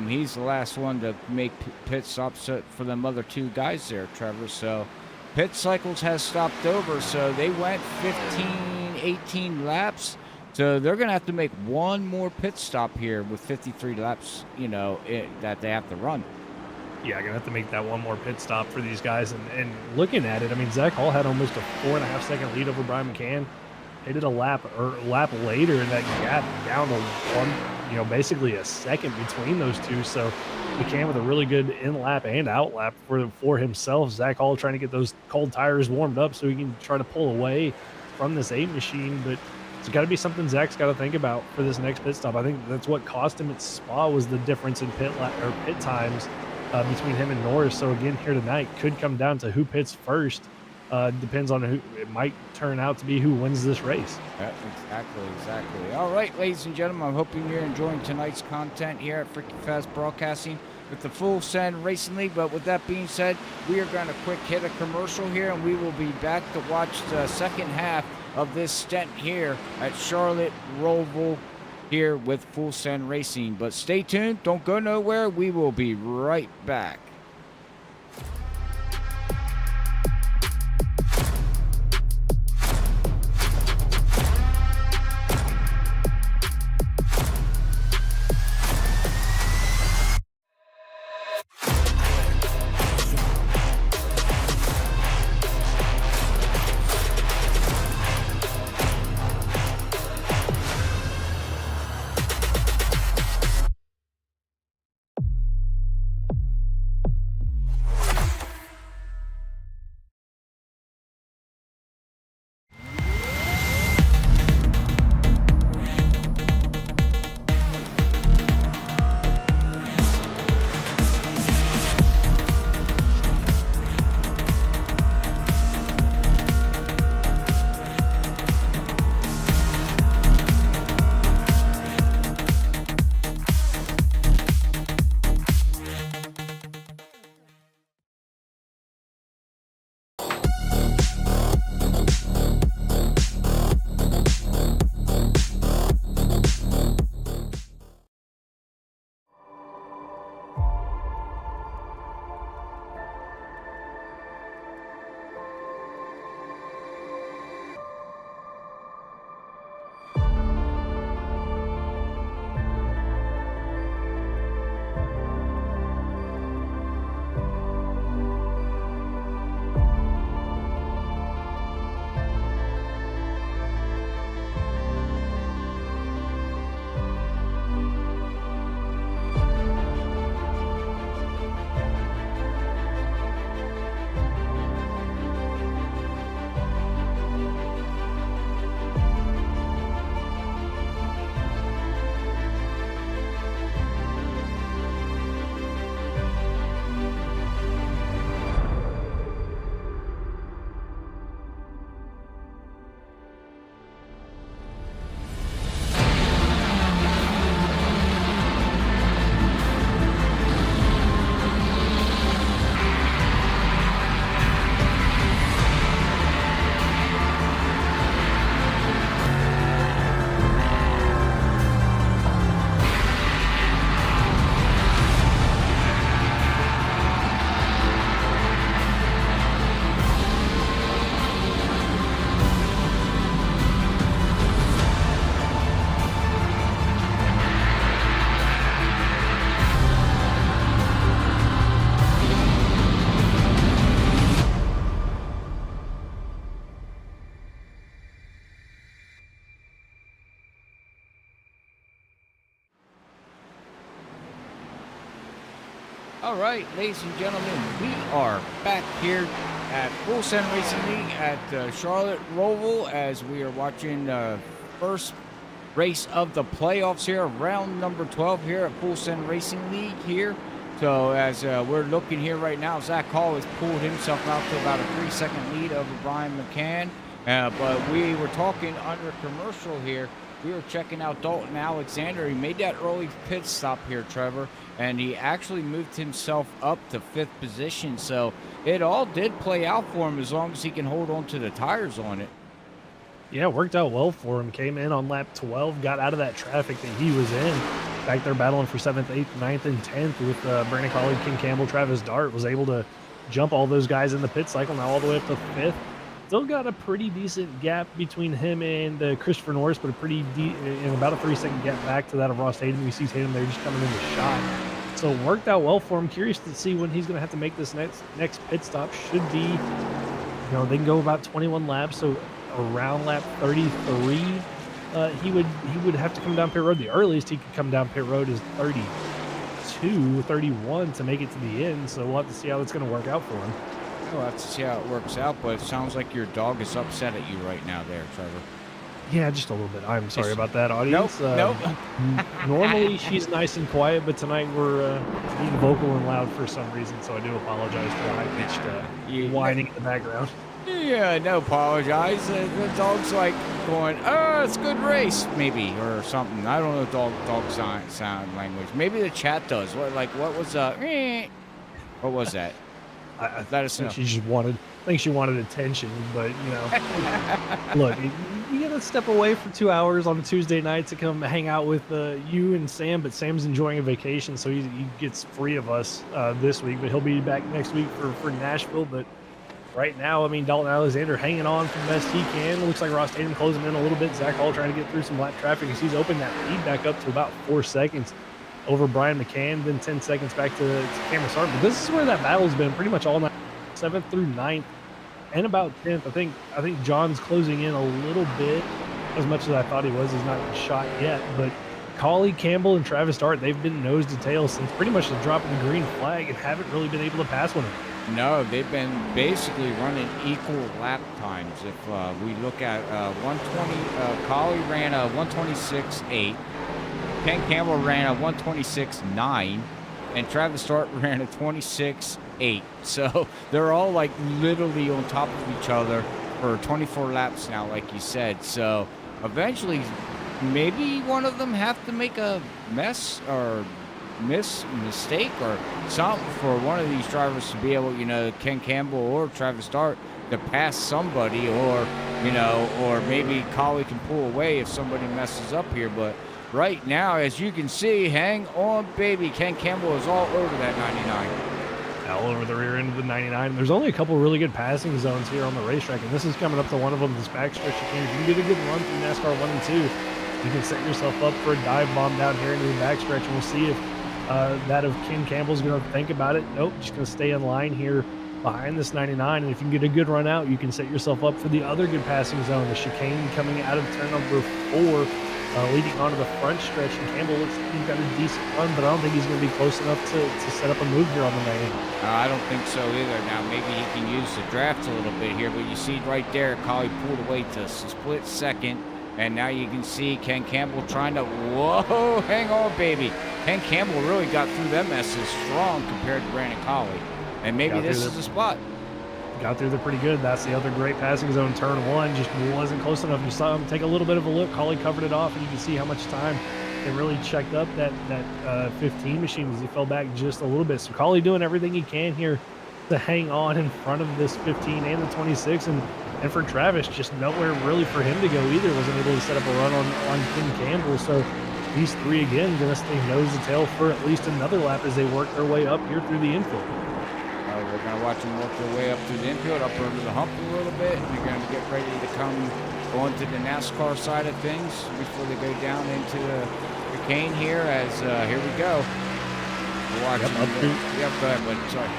He's the last one to make pit stops for them other two guys there, Trevor. So pit cycles has stopped over, so they went 15, 18 laps. So they're going to have to make one more pit stop here with 53 laps, that they have to run. Yeah, going to have to make that one more pit stop for these guys. And looking at it, I mean, Zach Hall had almost a 4.5-second lead over Brian McCann. They did a lap later, and that gap down to one, basically a second between those two. So McCann with a really good in-lap and out-lap for himself. Zach Hall trying to get those cold tires warmed up so he can try to pull away from this 8 machine. But it's got to be something Zach's got to think about for this next pit stop. I think that's what cost him at Spa was the difference in pit times between him and Norris. So again, here tonight could come down to who pits first. Depends on who. It might turn out to be who wins this race. Yeah, exactly. All right, ladies and gentlemen, I'm hoping you're enjoying tonight's content here at Freaky Fast Broadcasting with the Full Send Racing League. But with that being said, we are going to quick hit a commercial here, and we will be back to watch the second half of this stint here at Charlotte Roval here with Full Send Racing. But stay tuned. Don't go nowhere. We will be right back. All right, ladies and gentlemen, we are back here at Full Send Racing League at Charlotte Roval as we are watching the first race of the playoffs here, round number 12 here at Full Send Racing League here. So as we're looking here right now, Zach Hall has pulled himself out to about a 3-second lead over Brian McCann. But we were talking under commercial here. We were checking out Dalton Alexander. He made that early pit stop here, Trevor, and he actually moved himself up to 5th position. So it all did play out for him as long as he can hold on to the tires on it. Yeah, it worked out well for him. Came in on lap 12, got out of that traffic that he was in. Back there battling for 7th, 8th, 9th, and 10th with Brandon Colley, King Campbell, Travis Dart. Was able to jump all those guys in the pit cycle, now all the way up to 5th. Still got a pretty decent gap between him and Christopher Norris, but a pretty and about a 3-second gap back to that of Ross Tatum. We see Tatum there just coming in the shot. So it worked out well for him. Curious to see when he's going to have to make this next pit stop. Should be, you know, they can go about 21 laps, so around lap 33, he would have to come down pit road. The earliest he could come down pit road is 32, 31 to make it to the end. So we'll have to see how that's going to work out for him. We'll have to see how it works out, but it sounds like your dog is upset at you right now there, Trevor. Yeah, just a little bit. I'm sorry about that, audience. Nope. Normally she's nice and quiet, but tonight we're being vocal and loud for some reason, so I do apologize for the high-pitched whining in the background. Yeah, no apologize. The dog's like going, oh, it's a good race, maybe, or something. I don't know dog sound language. Maybe the chat does. What was what was that? I think she just wanted. I think she wanted attention, but you know, look, you gotta step away for 2 hours on a Tuesday night to come hang out with you and Sam. But Sam's enjoying a vacation, so he gets free of us this week. But he'll be back next week for Nashville. But right now, I mean, Dalton Alexander hanging on for the best he can. Looks like Ross Tatum closing in a little bit. Zach Hall trying to get through some lap traffic as he's opened that lead back up to about 4 seconds over Brian McCann, then 10 seconds back to Cameron Sargent. But this is where that battle's been pretty much all night, 7th through 9th, and about 10th. I think John's closing in a little bit, as much as I thought he was. He's not shot yet, but Colley, Campbell, and Travis Dart, they've been nose to tail since pretty much the drop of the green flag and haven't really been able to pass one of them. No, they've been basically running equal lap times. If we look at 120, Colley ran a 126.8. Ken Campbell ran a 126.9, and Travis Dart ran a 26.8. So they're all like literally on top of each other for 24 laps now, like you said. So eventually, maybe one of them have to make a mess or mistake or something for one of these drivers to be able, you know, Ken Campbell or Travis Dart to pass somebody, or you know, or maybe Colley can pull away if somebody messes up here, but. Right now, as you can see, hang on, baby. Ken Campbell is all over that 99. All over the rear end of the 99. There's only a couple really good passing zones here on the racetrack, and this is coming up to one of them, this backstretch. If you can get a good run through NASCAR 1 and 2, you can set yourself up for a dive bomb down here into the backstretch, and we'll see if that of Ken Campbell's going to think about it. Nope, just going to stay in line here behind this 99, and if you can get a good run out, you can set yourself up for the other good passing zone, the chicane coming out of turn number 4. Leading onto the front stretch, and Campbell looks like he's got a decent run, but I don't think he's going to be close enough to set up a move here on the 90. I don't think so either. Now, maybe he can use the draft a little bit here, but you see right there, Colley pulled away to a split second, and now you can see Ken Campbell trying to, whoa, hang on, baby. Ken Campbell really got through them messes strong compared to Brandon Colley, and maybe this is the spot. Got through there pretty good. That's the other great passing zone. Turn 1 just wasn't close enough. You saw him take a little bit of a look. Colley covered it off, and you can see how much time it really checked up that 15 machine as he fell back just a little bit. So Colley doing everything he can here to hang on in front of this 15 and the 26. And for Travis, just nowhere really for him to go either. Wasn't able to set up a run on Ken Campbell. So these three, again, going to stay nose to tail for at least another lap as they work their way up here through the infield. We're going to watch them work their way up through the infield, up under the hump a little bit, and they're going to get ready to come onto the NASCAR side of things before they go down into the chicane here. As here we go. We're watching. Yep, go ahead, buddy. Sorry.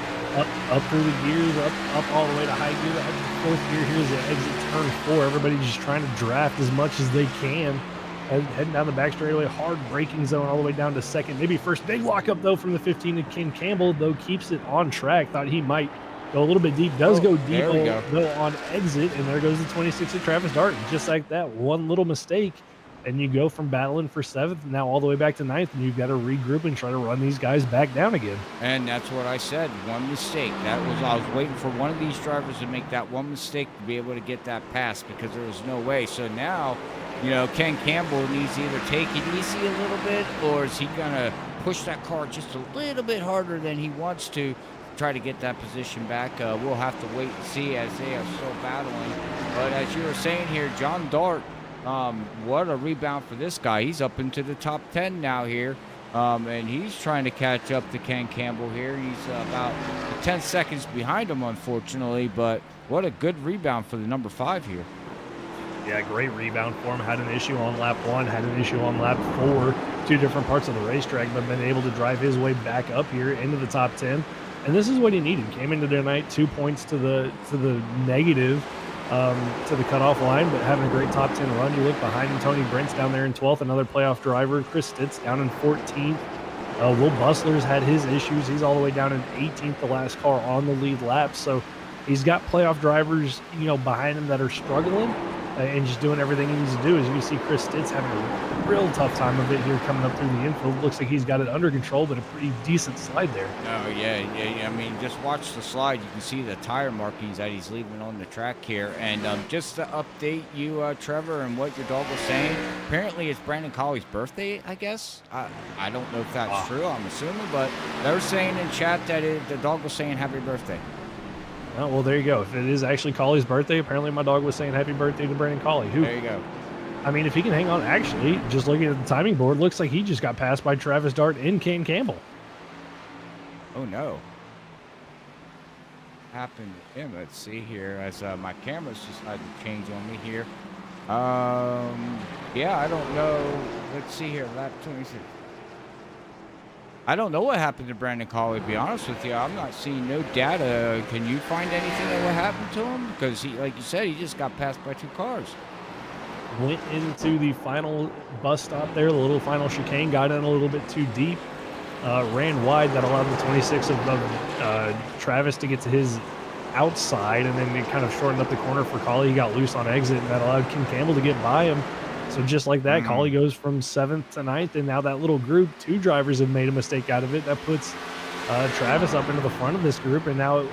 Up through the gears, up all the way to high gear. The fourth gear. Here's the exit turn 4. Everybody's just trying to draft as much as they can heading down the back straightaway, hard braking zone all the way down to second. Maybe first big lockup though from the 15 to Ken Campbell, though keeps it on track. Thought he might go a little bit deep. Does go deep there we go. though on exit, and there goes the 26 of Travis Dart. Just like that, one little mistake, and you go from battling for 7th now all the way back to 9th, and you've got to regroup and try to run these guys back down again. And that's what I said. One mistake. I was waiting for one of these drivers to make that one mistake to be able to get that pass, because there was no way. So now, Ken Campbell needs to either take it easy a little bit, or is he going to push that car just a little bit harder than he wants to try to get that position back. We'll have to wait and see as they are still battling. But as you were saying here, John Dart, what a rebound for this guy. He's up into the top 10 now here. And he's trying to catch up to Ken Campbell here. He's about 10 seconds behind him, unfortunately, but what a good rebound for the number 5 here. Yeah, great rebound for him. Had an issue on lap 1, had an issue on lap 4, 2 different parts of the racetrack, but been able to drive his way back up here into the top 10. And this is what he needed. Came into tonight 2 points to the negative, to the cutoff line, but having a great top 10 run. You look behind him, Tony Brent's down there in 12th, another playoff driver. Chris Stitz down in 14th. Will Bustler's had his issues. He's all the way down in 18th, the last car on the lead lap. So he's got playoff drivers, behind him that are struggling and just doing everything he needs to do. As you can see, Chris Stitz having a real tough time of it here coming up through the infield. Looks like he's got it under control, but a pretty decent slide there. Oh, yeah. I mean, just watch the slide. You can see the tire markings that he's leaving on the track here. And just to update you, Trevor, and what your dog was saying, apparently it's Brandon Colley's birthday, I guess. I don't know if that's true. I'm assuming, but they were saying in chat that the dog was saying happy birthday. Oh, well, there you go. If it is actually Colley's birthday, apparently my dog was saying happy birthday to Brandon Colley. There you go. I mean, if he can hang on, actually, just looking at the timing board, looks like he just got passed by Travis Dart and Ken Campbell. Oh, no. Happened to him. Let's see here, as my camera's decided to change on me here. Yeah, I don't know. Let's see here, lap 26. I don't know what happened to Brandon Colley, to be honest with you. I'm not seeing no data. Can you find anything that what happened to him? Because, like you said, he just got passed by 2 cars. Went into the final bus stop there, the little final chicane, got in a little bit too deep, ran wide. That allowed the 26 of Travis to get to his outside, and then it kind of shortened up the corner for Colley. He got loose on exit, and that allowed Ken Campbell to get by him. So just like that, Colley goes from 7th to 9th, and now that little group, 2 drivers have made a mistake out of it. That puts Travis up into the front of this group, and now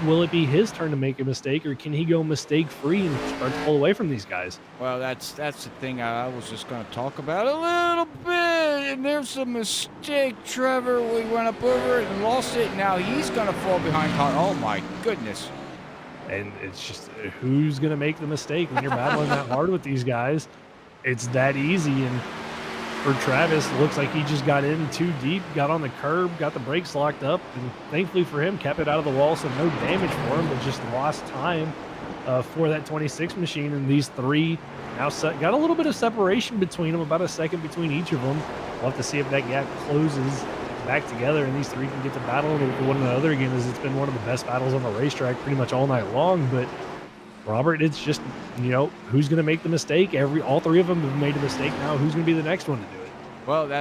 will it be his turn to make a mistake, or can he go mistake-free and start to pull away from these guys? Well, that's the thing I was just going to talk about a little bit, and there's a mistake, Trevor. We went up over it and lost it. Now he's going to fall behind Colley. Oh, my goodness. And it's just who's going to make the mistake when you're battling that hard with these guys? It's that easy, and for Travis, looks like he just got in too deep, got on the curb, got the brakes locked up, and thankfully for him, kept it out of the wall, so no damage for him, but just lost time for that 26 machine. And these 3 now got a little bit of separation between them, about a second between each of them. We'll have to see if that gap closes back together, and these 3 can get to battle with one another again, as it's been one of the best battles on the racetrack pretty much all night long. But Robert, it's just, who's going to make the mistake? All 3 of them have made a mistake now. Who's going to be the next one to do it? Well,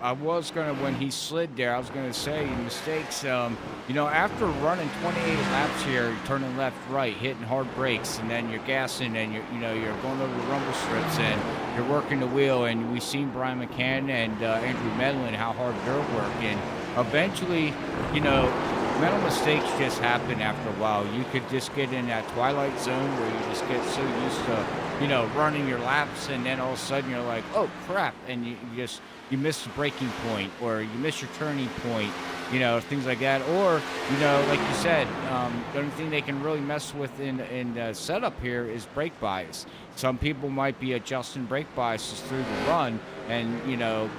I was going to, when he slid there, I was going to say mistakes, after running 28 laps here, turning left, right, hitting hard brakes, and then you're gassing, and you're going over the rumble strips, and you're working the wheel, and we've seen Brian McCann and Andrew Medlin, how hard they're working. Eventually, mental mistakes just happen after a while. You could just get in that twilight zone where you just get so used to, running your laps, and then all of a sudden you're like, oh crap, and you miss the braking point, or you miss your turning point, things like that. Or, like you said, the only thing they can really mess with in the setup here is brake bias. Some people might be adjusting brake biases through the run, and,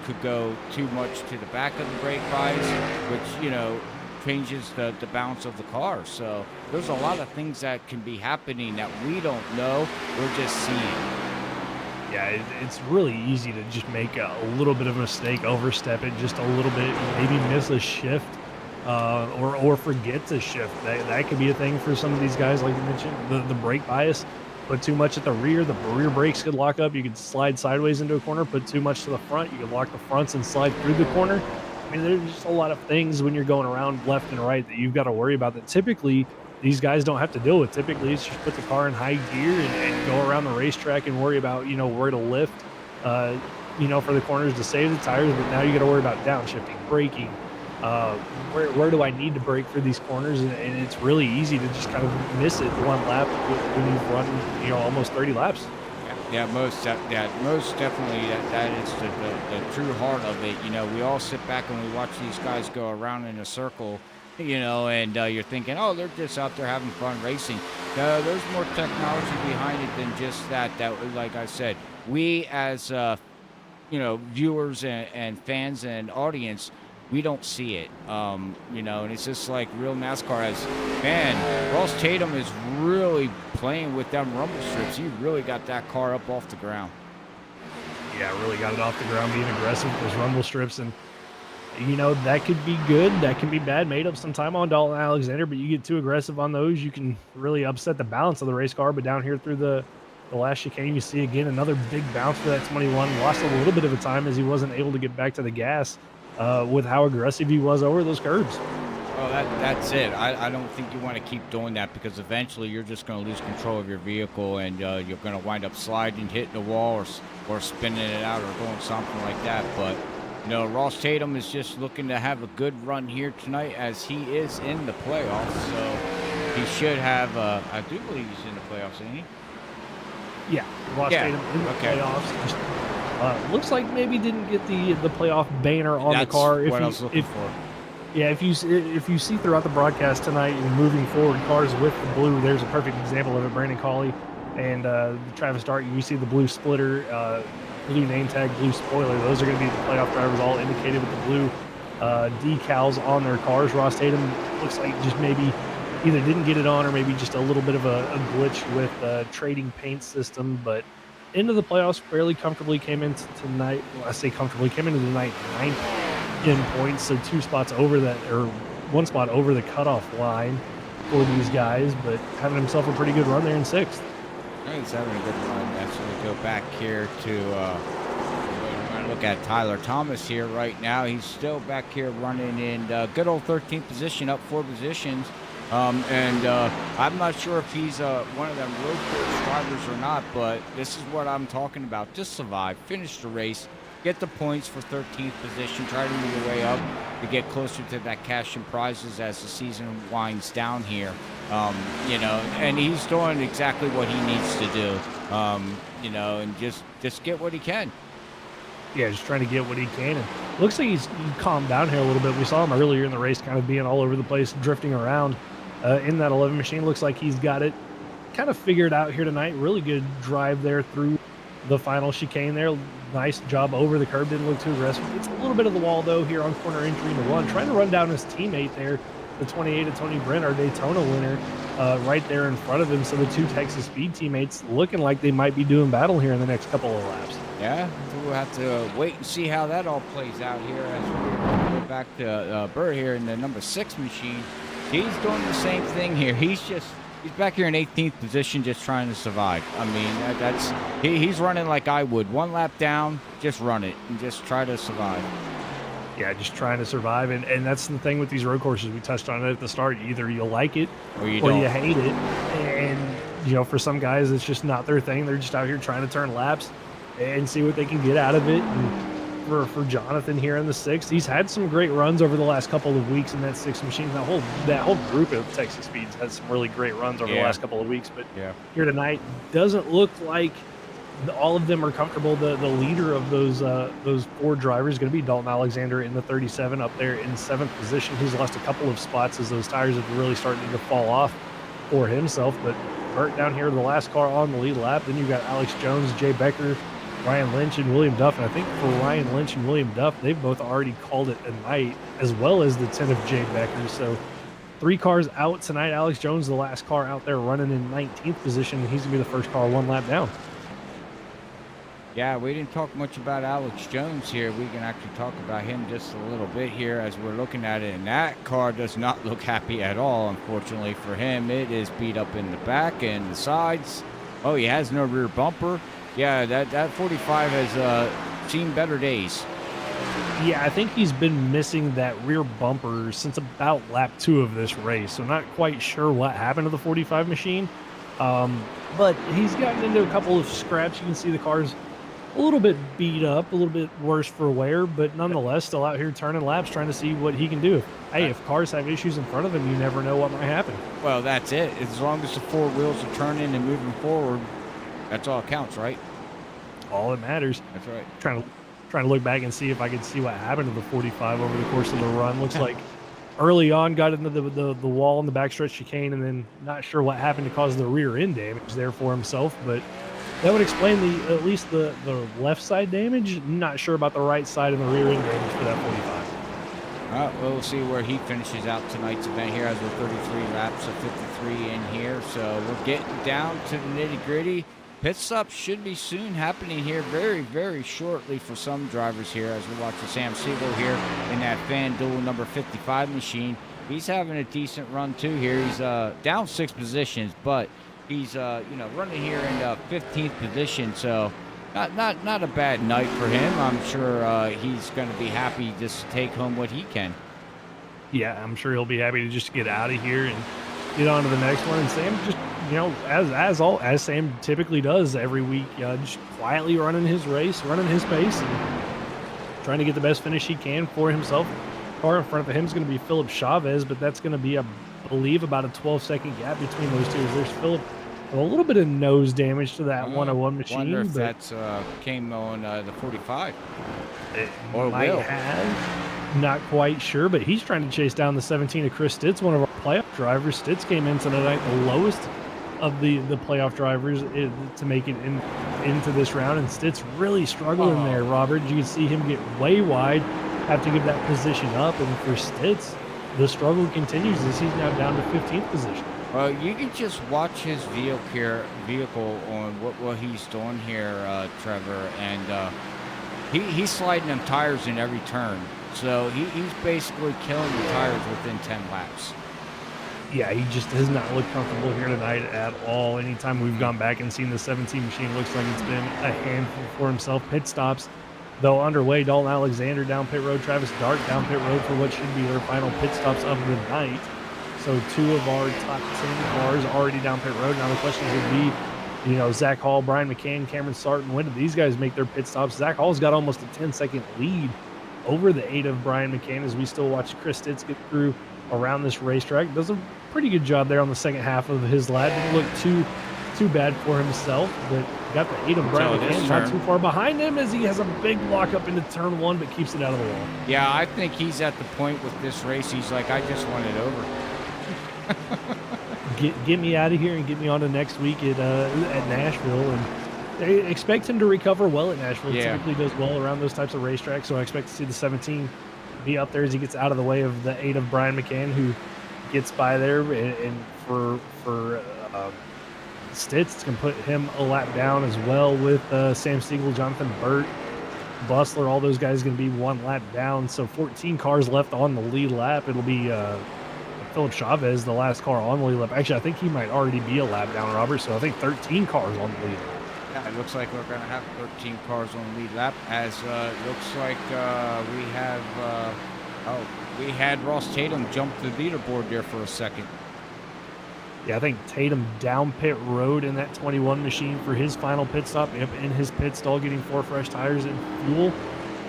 could go too much to the back of the brake bias, which, changes the balance of the car. So there's a lot of things that can be happening that we don't know. We're just seeing. Yeah, it's really easy to just make a little bit of a mistake, overstep it just a little bit, maybe miss a shift, or forget to shift. That could be a thing for some of these guys, like you mentioned, the brake bias. Put too much at the rear brakes could lock up. You could slide sideways into a corner. Put too much to the front, you could lock the fronts and slide through the corner. I mean, there's just a lot of things when you're going around left and right that you've got to worry about that typically these guys don't have to deal with. Typically, it's just put the car in high gear and go around the racetrack and worry about, where to lift, for the corners to save the tires. But now you got to worry about downshifting, braking. Where do I need to brake for these corners? And it's really easy to just kind of miss it one lap when you've run, almost 30 laps. Yeah, most definitely. That is the true heart of it. We all sit back and we watch these guys go around in a circle, and you're thinking, oh, they're just out there having fun racing. There's more technology behind it than just that. That, like I said, we as viewers and fans and audience, we don't see it, and it's just like real NASCAR Ross Tatum is really playing with them rumble strips. He really got that car up off the ground. Yeah, really got it off the ground, being aggressive with those rumble strips. And, that could be good. That can be bad. Made up some time on Dalton Alexander, but you get too aggressive on those, you can really upset the balance of the race car. But down here through the last chicane, you see again another big bounce for that 21. Lost a little bit of a time as he wasn't able to get back to the gas. With how aggressive he was over those curbs. Well, that's it. I don't think you want to keep doing that because eventually you're just going to lose control of your vehicle and you're going to wind up sliding, hitting the wall, or spinning it out or doing something like that. But, Ross Tatum is just looking to have a good run here tonight as he is in the playoffs. So he should have, I do believe he's in the playoffs, isn't he? Yeah, Ross Tatum in the playoffs. Looks like maybe didn't get the playoff banner on the car. What I was looking for. Yeah, if you see throughout the broadcast tonight and moving forward cars with the blue, there's a perfect example of it. Brandon Cawley and Travis Dart, you see the blue splitter, blue name tag, blue spoiler. Those are going to be the playoff drivers, all indicated with the blue decals on their cars. Ross Tatum looks like just maybe either didn't get it on or maybe just a little bit of a glitch with trading paint system, but into the playoffs fairly comfortably. Came into tonight, well, I say comfortably, came into the night 9th in points, so 2 spots over that, or 1 spot over the cutoff line for these guys, but having himself a pretty good run there in 6th. He's having a good run. So we go back here to look at Tyler Thomas here right now. He's still back here running in good old 13th position, up 4 positions. I'm not sure if he's one of them road course drivers or not, but this is what I'm talking about. Just survive, finish the race, get the points for 13th position, try to move your way up to get closer to that cash and prizes as the season winds down here. And he's doing exactly what he needs to do, and just get what he can. Yeah, just trying to get what he can. And looks like he's calmed down here a little bit. We saw him earlier in the race kind of being all over the place, drifting around. In that 11 machine, looks like he's got it kind of figured out here tonight. Really good drive there through the final chicane there. Nice job over the curb, didn't look too aggressive. It's a little bit of the wall though here on corner entry to 1, trying to run down his teammate there, the 28 of Tony Brent, our Daytona winner, right there in front of him. So the 2 Texas Speed teammates looking like they might be doing battle here in the next couple of laps. Yeah, so we'll have to wait and see how that all plays out here as we go back to Burr here in the number 6 machine. He's doing the same thing here. He's back here in 18th position, just trying to survive. I mean, he's running like I would. 1 lap down, just run it and just try to survive. Yeah, just trying to survive. And that's the thing with these road courses. We touched on it at the start. Either you like it or you hate it. And, for some guys, it's just not their thing. They're just out here trying to turn laps and see what they can get out of it. And for Jonathan here in the 6th, he's had some great runs over the last couple of weeks in that 6th machine. That whole group of Texas Speeds had some really great runs over the last couple of weeks. But here tonight, doesn't look like all of them are comfortable. The leader of those 4 drivers is going to be Dalton Alexander in the 37 up there in 7th position. He's lost a couple of spots as those tires have really started to fall off for himself. But Burt down here, the last car on the lead lap. Then you've got Alex Jones, Jay Becker, Ryan Lynch, and William Duff. And I think for Ryan Lynch and William Duff, they've both already called it a night, as well as the 10 of Jay Becker. So 3 cars out tonight. Alex Jones, the last car out there, running in 19th position. He's going to be the first car 1 lap down. Yeah, we didn't talk much about Alex Jones here. We can actually talk about him just a little bit here as we're looking at it. And that car does not look happy at all, unfortunately for him. It is beat up in the back and the sides. Oh, he has no rear bumper. Yeah, that 45 has seen better days. Yeah, I think he's been missing that rear bumper since about lap 2 of this race, so not quite sure what happened to the 45 machine. But he's gotten into a couple of scraps. You can see the car's a little bit beat up, a little bit worse for wear, but nonetheless, still out here turning laps, trying to see what he can do. Hey, if cars have issues in front of him, you never know what might happen. Well, that's it. As long as the four wheels are turning and moving forward, that's all that counts, right? All that matters. That's right. Trying to look back and see if I could see what happened to the 45 over the course of the run. Looks like early on got into the wall in the backstretch chicane, and then not sure what happened to cause the rear end damage there for himself, but that would explain at least the left side damage. Not sure about the right side and the rear end damage for that 45. We'll see where he finishes out tonight's event here as we're 33 laps of 53 in here. So we're getting down to the nitty gritty. Pit stop should be soon happening here very, very shortly for some drivers here as we watch the Sam Siegel here in that FanDuel number 55 machine. He's having a decent run too here. He's down 6 positions, but he's running here in 15th position. So not a bad night for him. I'm sure he's going to be happy just to take home what he can. Yeah, I'm sure he'll be happy to just get out of here and get on to the next one. And Sam just, as Sam typically does every week, just quietly running his race, running his pace, and trying to get the best finish he can for himself. Car in front of him is going to be Philip Chavez, but that's going to be, I believe, about a 12-second gap between those two. There's Philip, a little bit of nose damage to that 101 machine. Wonder if that's came on the 45. It or might will. have. Not quite sure, but he's trying to chase down the 17 of Chris Stitz, one of our playoff drivers. Stitz came in tonight the lowest of the playoff drivers to make it into this round, and Stitz really struggling there, Robert. You can see him get way wide, have to give that position up, and for Stitz, the struggle continues as he's now down to 15th position. Well, you can just watch his vehicle on what he's doing here, Trevor, and he's sliding them tires in every turn. So he's basically killing the tires within 10 laps. Yeah, he just does not look comfortable here tonight at all. Anytime we've gone back and seen the 17 machine, looks like it's been a handful for himself. Pit stops, though, underway. Dalton Alexander down pit road. Travis Dart down pit road for what should be their final pit stops of the night. So 2 of our top 10 cars already down pit road. Now the questions would be, Zach Hall, Brian McCann, Cameron Sarton. When did these guys make their pit stops? Zach Hall's got almost a 10-second lead over the 8 of Brian McCann as we still watch Chris Stitz get through around this racetrack. Does a pretty good job there on the second half of his lap. Didn't look too bad for himself, but got the 8 of Brian McCann not too far behind him as he has a big block up into turn 1, but keeps it out of the wall. Yeah, I think he's at the point with this race. He's like, I just want it over. Get me out of here and get me on to next week at Nashville, and they expect him to recover well at Nashville. Yeah. He typically does well around those types of racetracks, so I expect to see the 17 be up there as he gets out of the way of the 8 of Brian McCann, who gets by there, and for Stitz, it's going to put him a lap down as well with Sam Siegel, Jonathan Burt, Bustler, all those guys going to be 1 lap down. So 14 cars left on the lead lap. It'll be Philip Chavez, the last car on the lead lap. Actually, I think he might already be a lap down, Robert. So I think 13 cars on the lead. Yeah, it looks like we're going to have 13 cars on the lead lap, as it looks like we had Ross Tatum jump the leaderboard there for a second. Yeah, I think Tatum down pit road in that 21 machine for his final pit stop, in his pit stall, getting 4 fresh tires and fuel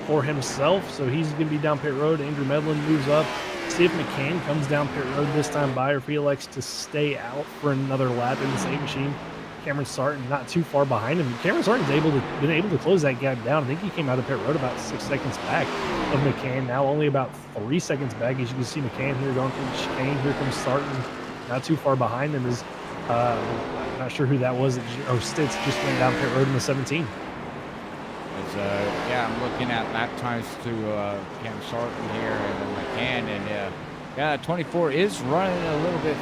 for himself. So he's going to be down pit road. Andrew Medlin moves up. See if McCann comes down pit road this time by, or if he elects to stay out for another lap in the same machine. Cameron Sarton not too far behind him. Cameron Sarton's been able to close that gap down. I think he came out of pit road about 6 seconds back of McCann. Now only about 3 seconds back. As you can see, McCann here going through the chicane. Here comes Sarton. Not too far behind him is, I'm not sure who that was. Stitz just went down pit road in the 17. I'm looking at lap times to Cam Sarton here and McCann, and 24 is running a little bit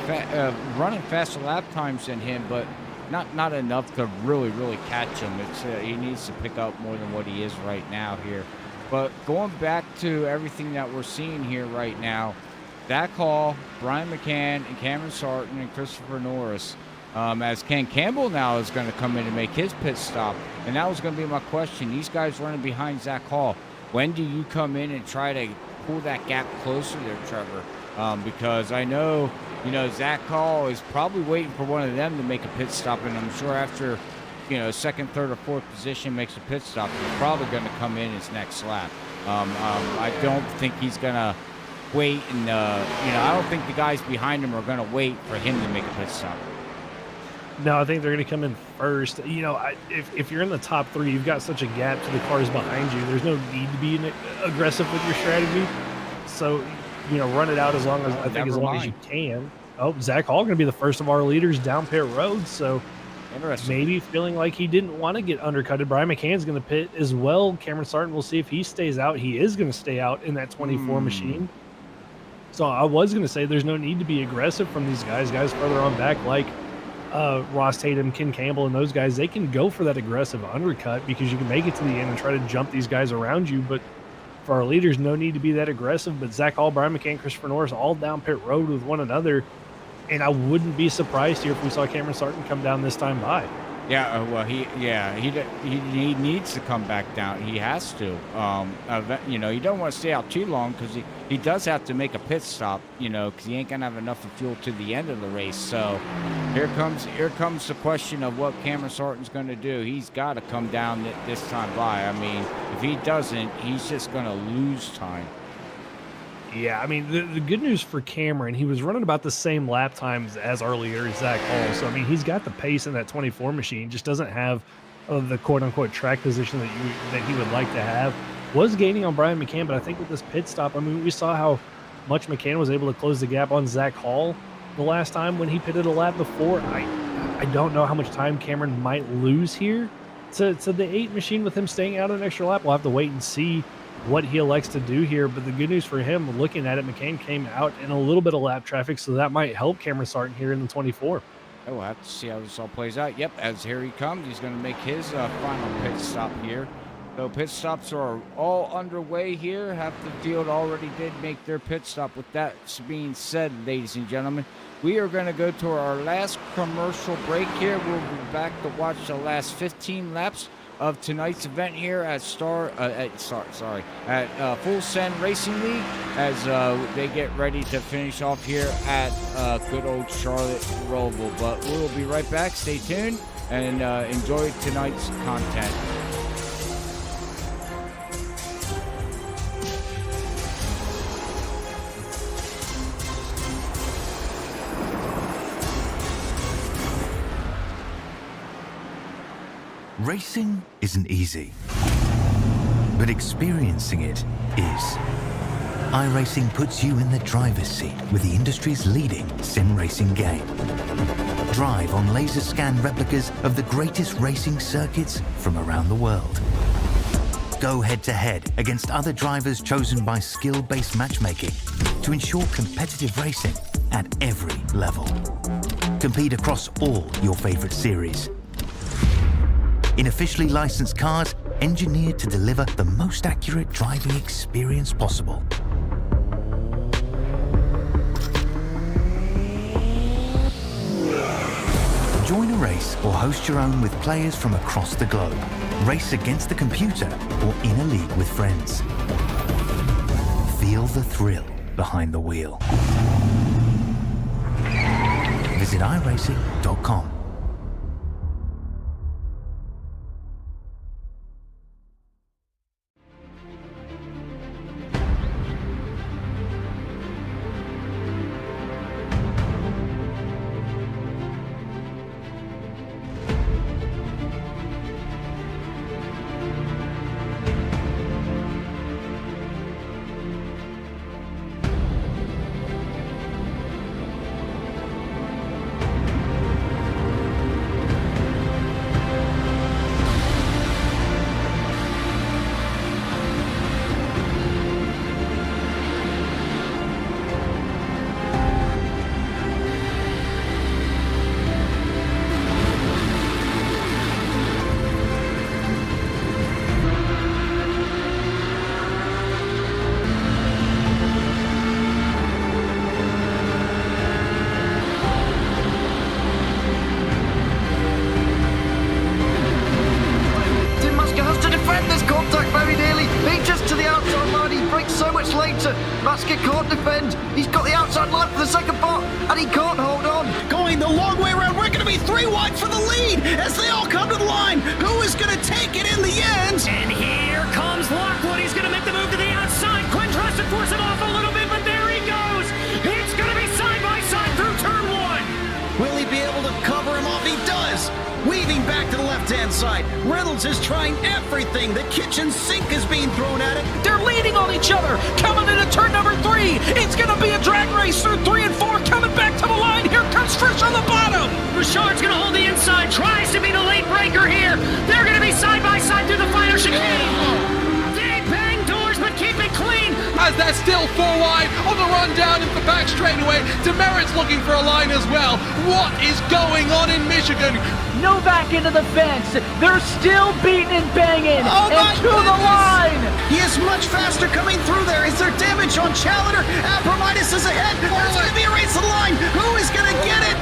running faster lap times than him, but not enough to really catch him. It's he needs to pick up more than what he is right now here. But going back to everything that we're seeing here right now, Zach Hall, Brian McCann, and Cameron Sarton and Christopher Norris, as Ken Campbell now is going to come in and make his pit stop. And that was going to be my question. These guys running behind Zach Hall, when do you come in and try to pull that gap closer there, Trevor? Because I know, Zach Hall is probably waiting for one of them to make a pit stop, and I'm sure after, second, third, or fourth position makes a pit stop, he's probably going to come in his next lap. I don't think he's going to wait, and I don't think the guys behind him are going to wait for him to make a pit stop. No, I think they're going to come in first. If you're in the top three, you've got such a gap to the cars behind you. There's no need to be aggressive with your strategy. So, run it out as long as you can. Oh, Zach Hall going to be the first of our leaders down pit road. So maybe feeling like he didn't want to get undercutted. Brian McCann's going to pit as well. Cameron Sarton, we'll see if he stays out. He is going to stay out in that 24 machine. So I was going to say there's no need to be aggressive from these guys further on back, like Ross Tatum, Ken Campbell, and those guys. They can go for that aggressive undercut because you can make it to the end and try to jump these guys around you. But for our leaders, no need to be that aggressive. But Zach Hall, Brian McCann, Christopher Norris, all down pit road with one another. And I wouldn't be surprised here if we saw Cameron Sarton come down this time by. Yeah, well, he needs to come back down. He has to. You don't want to stay out too long because he does have to make a pit stop. Because he ain't gonna have enough of fuel to the end of the race. So here comes the question of what Cameron Sarton's going to do. He's got to come down this time by. I mean, if he doesn't, he's just going to lose time. Yeah, I mean, the good news for Cameron, he was running about the same lap times as our leader, Zach Hall. So, I mean, he's got the pace in that 24 machine, just doesn't have the quote-unquote track position that he would like to have. Was gaining on Brian McCann, but I think with this pit stop, I mean, we saw how much McCann was able to close the gap on Zach Hall the last time when he pitted a lap before. I don't know how much time Cameron might lose here to the 8 machine with him staying out an extra lap. We'll have to wait and see what he elects to do here. But the good news for him, looking at it, McCann came out in a little bit of lap traffic, so that might help Cameron Sarton here in the 24. We'll have to see how this all plays out. Yep, as here he comes, he's going to make his final pit stop here. So pit stops are all underway here. Half the field already did make their pit stop. With that being said, ladies and gentlemen, we are going to go to our last commercial break here. We'll be back to watch the last 15 laps of tonight's event here at Full Send Racing League as they get ready to finish off here at good old Charlotte Roval. But we'll be right back. Stay tuned and enjoy tonight's content. Racing isn't easy, but experiencing it is. iRacing puts you in the driver's seat with the industry's leading sim racing game. Drive on laser scan replicas of the greatest racing circuits from around the world. Go head to head against other drivers chosen by skill-based matchmaking to ensure competitive racing at every level. Compete across all your favorite series in officially licensed cars engineered to deliver the most accurate driving experience possible. Join a race or host your own with players from across the globe. Race against the computer or in a league with friends. Feel the thrill behind the wheel. Visit iRacing.com. gasket can't defend. He's got the outside line for the second part, and he can't hold on. Going the long way around. We're going to be 3 wide for the lead as they all come to the line. Who is going to take it in the end? And here comes Lockwood. He's going to make the move to the outside. Quinn tries to force him off a little bit, but there he goes. It's going to be side by side through turn 1. Will he be able to cover him off? He does. Weaving back to the left-hand side. Reynolds is trying everything. The kitchen sink is being thrown at it. They're leaning on each other. Coming into turn number 3. It's going to be a drag race through 3 and 4. Coming back to the line. Here comes Frisch on the bottom. Bouchard's going to hold the inside. Tries to be the late breaker here. They're going to be side by side through the final chicane. They bang doors, but keep it clean. As they're still 4 wide on the run down in the back straightaway. Demerit's looking for a line as well. What is going on in Michigan? Novak into the fence. They're still beating and banging. Oh and to the line. He is much faster coming through there. Is there damage on Challenger? Abramitis is ahead. There's going to be a race to the line. Who is going to get it?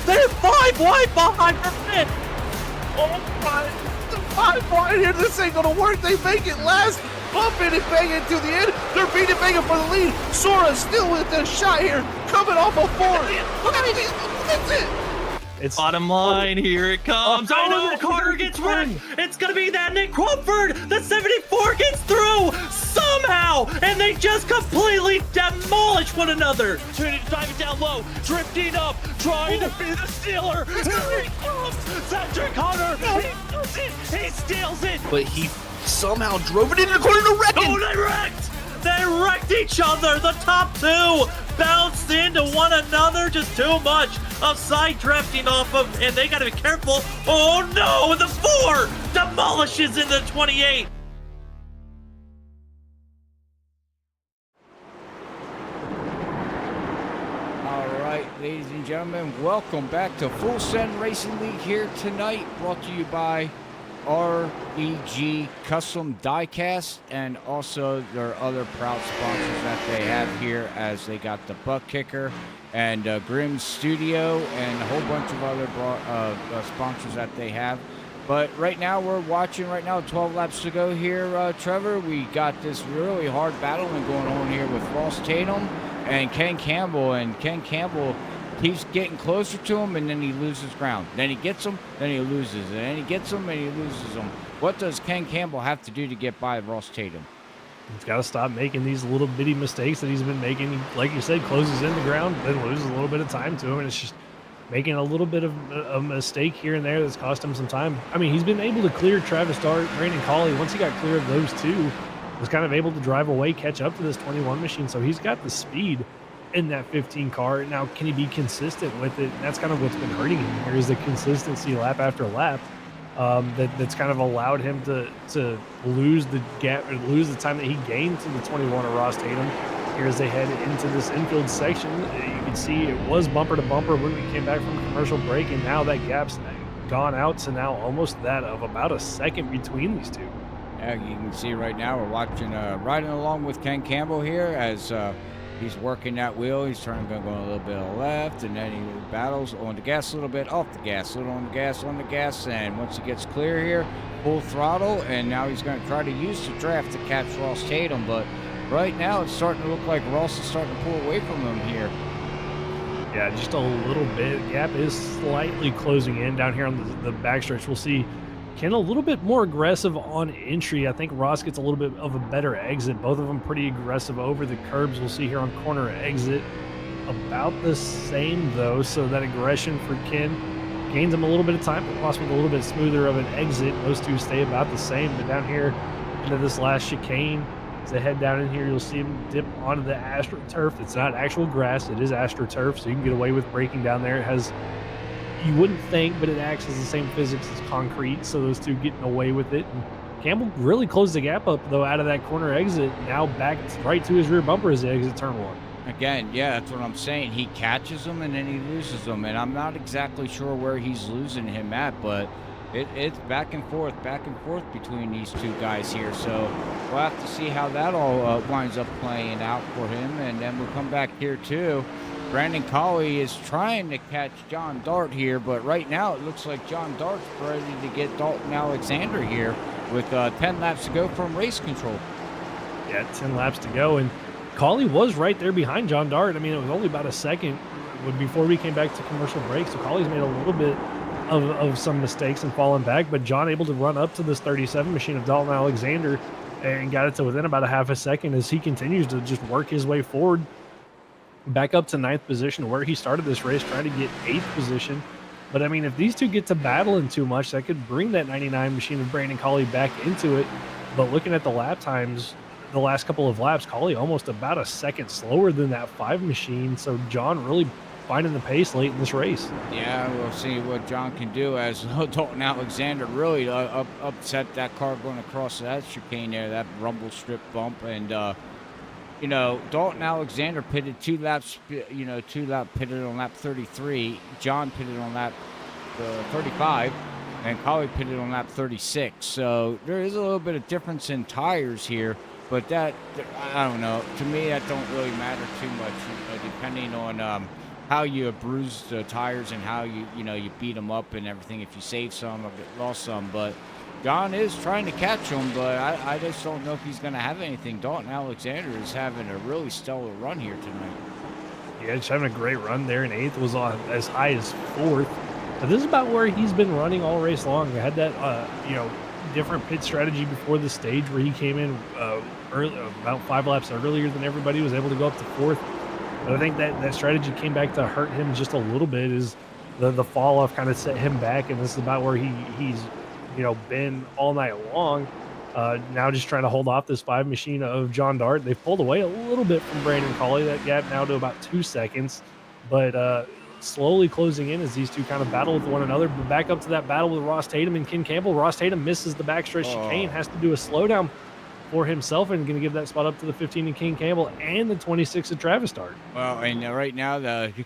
They're 5 wide behind the fifth. Oh my, the 5 wide here. This ain't gonna work. They make it last. Bumping and banging to the end. They're beating banging for the lead. Sora's still with the shot here. Coming off a 4. Look at it. That's it. It's Bottom line, here it comes. Oh, I know Carter gets wrecked. It's gonna be that Nick Crumford. The 74 gets through somehow, and they just completely demolish one another. Trinity driving down low, drifting up, trying to be the stealer. Here he comes, Cedric Hunter. He does it. He steals it. But he somehow drove it into the corner to wreck it. Oh, they wrecked! They wrecked each other! The top 2 bounced into one another, just too much of side drifting off of, and they gotta be careful. Oh no, the 4 demolishes into 28. All right, ladies and gentlemen, welcome back to Full Send Racing League here tonight, brought to you by REG Custom Diecast, and also their other proud sponsors that they have here, as they got the ButtKicker and Grimm Studio and a whole bunch of other sponsors that they have. But right now we're watching 12 laps to go here, Trevor. We got this really hard battling going on here with Ross Tatum and Ken Campbell, and Ken Campbell keeps getting closer to him, and then he loses ground. Then he gets him, then he loses, and then he gets him, and he loses him. What does Ken Campbell have to do to get by Ross Tatum? He's got to stop making these little bitty mistakes that he's been making. He, like you said, closes in the ground, then loses a little bit of time to him, and it's just making a little bit of a mistake here and there that's cost him some time. I mean, he's been able to clear Travis Dart, Brandon Colley. Once he got clear of those 2, was kind of able to drive away, catch up to this 21 machine. So he's got the speed in that 15 car. Now, can he be consistent with it? That's kind of what's been hurting him here, is the consistency lap after lap. That's kind of allowed him to lose the gap, or lose the time that he gained to the 21 of Ross Tatum. Here as they head into this infield section, you can see it was bumper to bumper when we came back from commercial break, and now that gap's gone out to now almost that of about a second between these 2. Yeah, you can see right now we're watching, riding along with Ken Campbell here as he's working that wheel. He's going a little bit of left, and then he battles on the gas a little bit, off the gas, a little on the gas, and once he gets clear here, full throttle, and now he's going to try to use the draft to catch Ross Tatum, but right now it's starting to look like Ross is starting to pull away from him here. Yeah, just a little bit. Gap is slightly closing in down here on the backstretch. We'll see Ken a little bit more aggressive on entry. I think Ross gets a little bit of a better exit. Both of them pretty aggressive over the curbs. We'll see here on corner exit. About the same though, so that aggression for Ken gains him a little bit of time, but Ross with a little bit smoother of an exit. Those two stay about the same, but down here into this last chicane, as they head down in here, you'll see him dip onto the AstroTurf. It's not actual grass, it is AstroTurf, so you can get away with braking down there. It has, you wouldn't think, but it acts as the same physics as concrete, so those two getting away with it. And Campbell really closed the gap up, though, out of that corner exit, now back right to his rear bumper as they exit turn one. Again, yeah, that's what I'm saying. He catches them and then he loses them, and I'm not exactly sure where he's losing him at, but it's back and forth between these two guys here. So we'll have to see how that all winds up playing out for him, and then we'll come back here too. Brandon Colley is trying to catch John Dart here, but right now it looks like John Dart's ready to get Dalton Alexander here with 10 laps to go from race control. Yeah, 10 laps to go, and Colley was right there behind John Dart. I mean, it was only about a second before we came back to commercial break, so Colley's made a little bit of some mistakes and fallen back, but John able to run up to this 37 machine of Dalton Alexander and got it to within about a half a second as he continues to just work his way forward back up to 9th position where he started this race, trying to get 8th position. But I mean, if these two get to battling too much, that could bring that 99 machine of Brandon Colley back into it. But looking at the lap times, the last couple of laps, Colley almost about a second slower than that 5 machine. So John really finding the pace late in this race. Yeah, we'll see what John can do as Dalton Alexander really upset that car going across that chicane there, that rumble strip bump. And, you know, Dalton Alexander pitted 2 laps, pitted on lap 33. John pitted on lap 35. And Colley pitted on lap 36. So there is a little bit of difference in tires here. But that, I don't know. To me, that don't really matter too much, depending on how you bruise the tires and how you beat them up and everything. If you save some or lost some, but John is trying to catch him, but I just don't know if he's going to have anything. Dalton Alexander is having a really stellar run here tonight. Yeah, just having a great run there, and 8th was on as high as 4th. But this is about where he's been running all race long. He had that, different pit strategy before the stage where he came in early, about 5 laps earlier than everybody, was able to go up to 4th. But I think that strategy came back to hurt him just a little bit, is the fall off kind of set him back, and this is about where he's been all night long. Now just trying to hold off this 5 machine of John Dart. They've pulled away a little bit from Brandon Colley, that gap now to about 2 seconds, but slowly closing in as these two kind of battle with one another. But back up to that battle with Ross Tatum and Ken Campbell. Ross Tatum misses the backstretch chicane, has to do a slowdown for himself, and going to give that spot up to the 15 of Ken Campbell and the 26 of Travis Dart. Well, and right now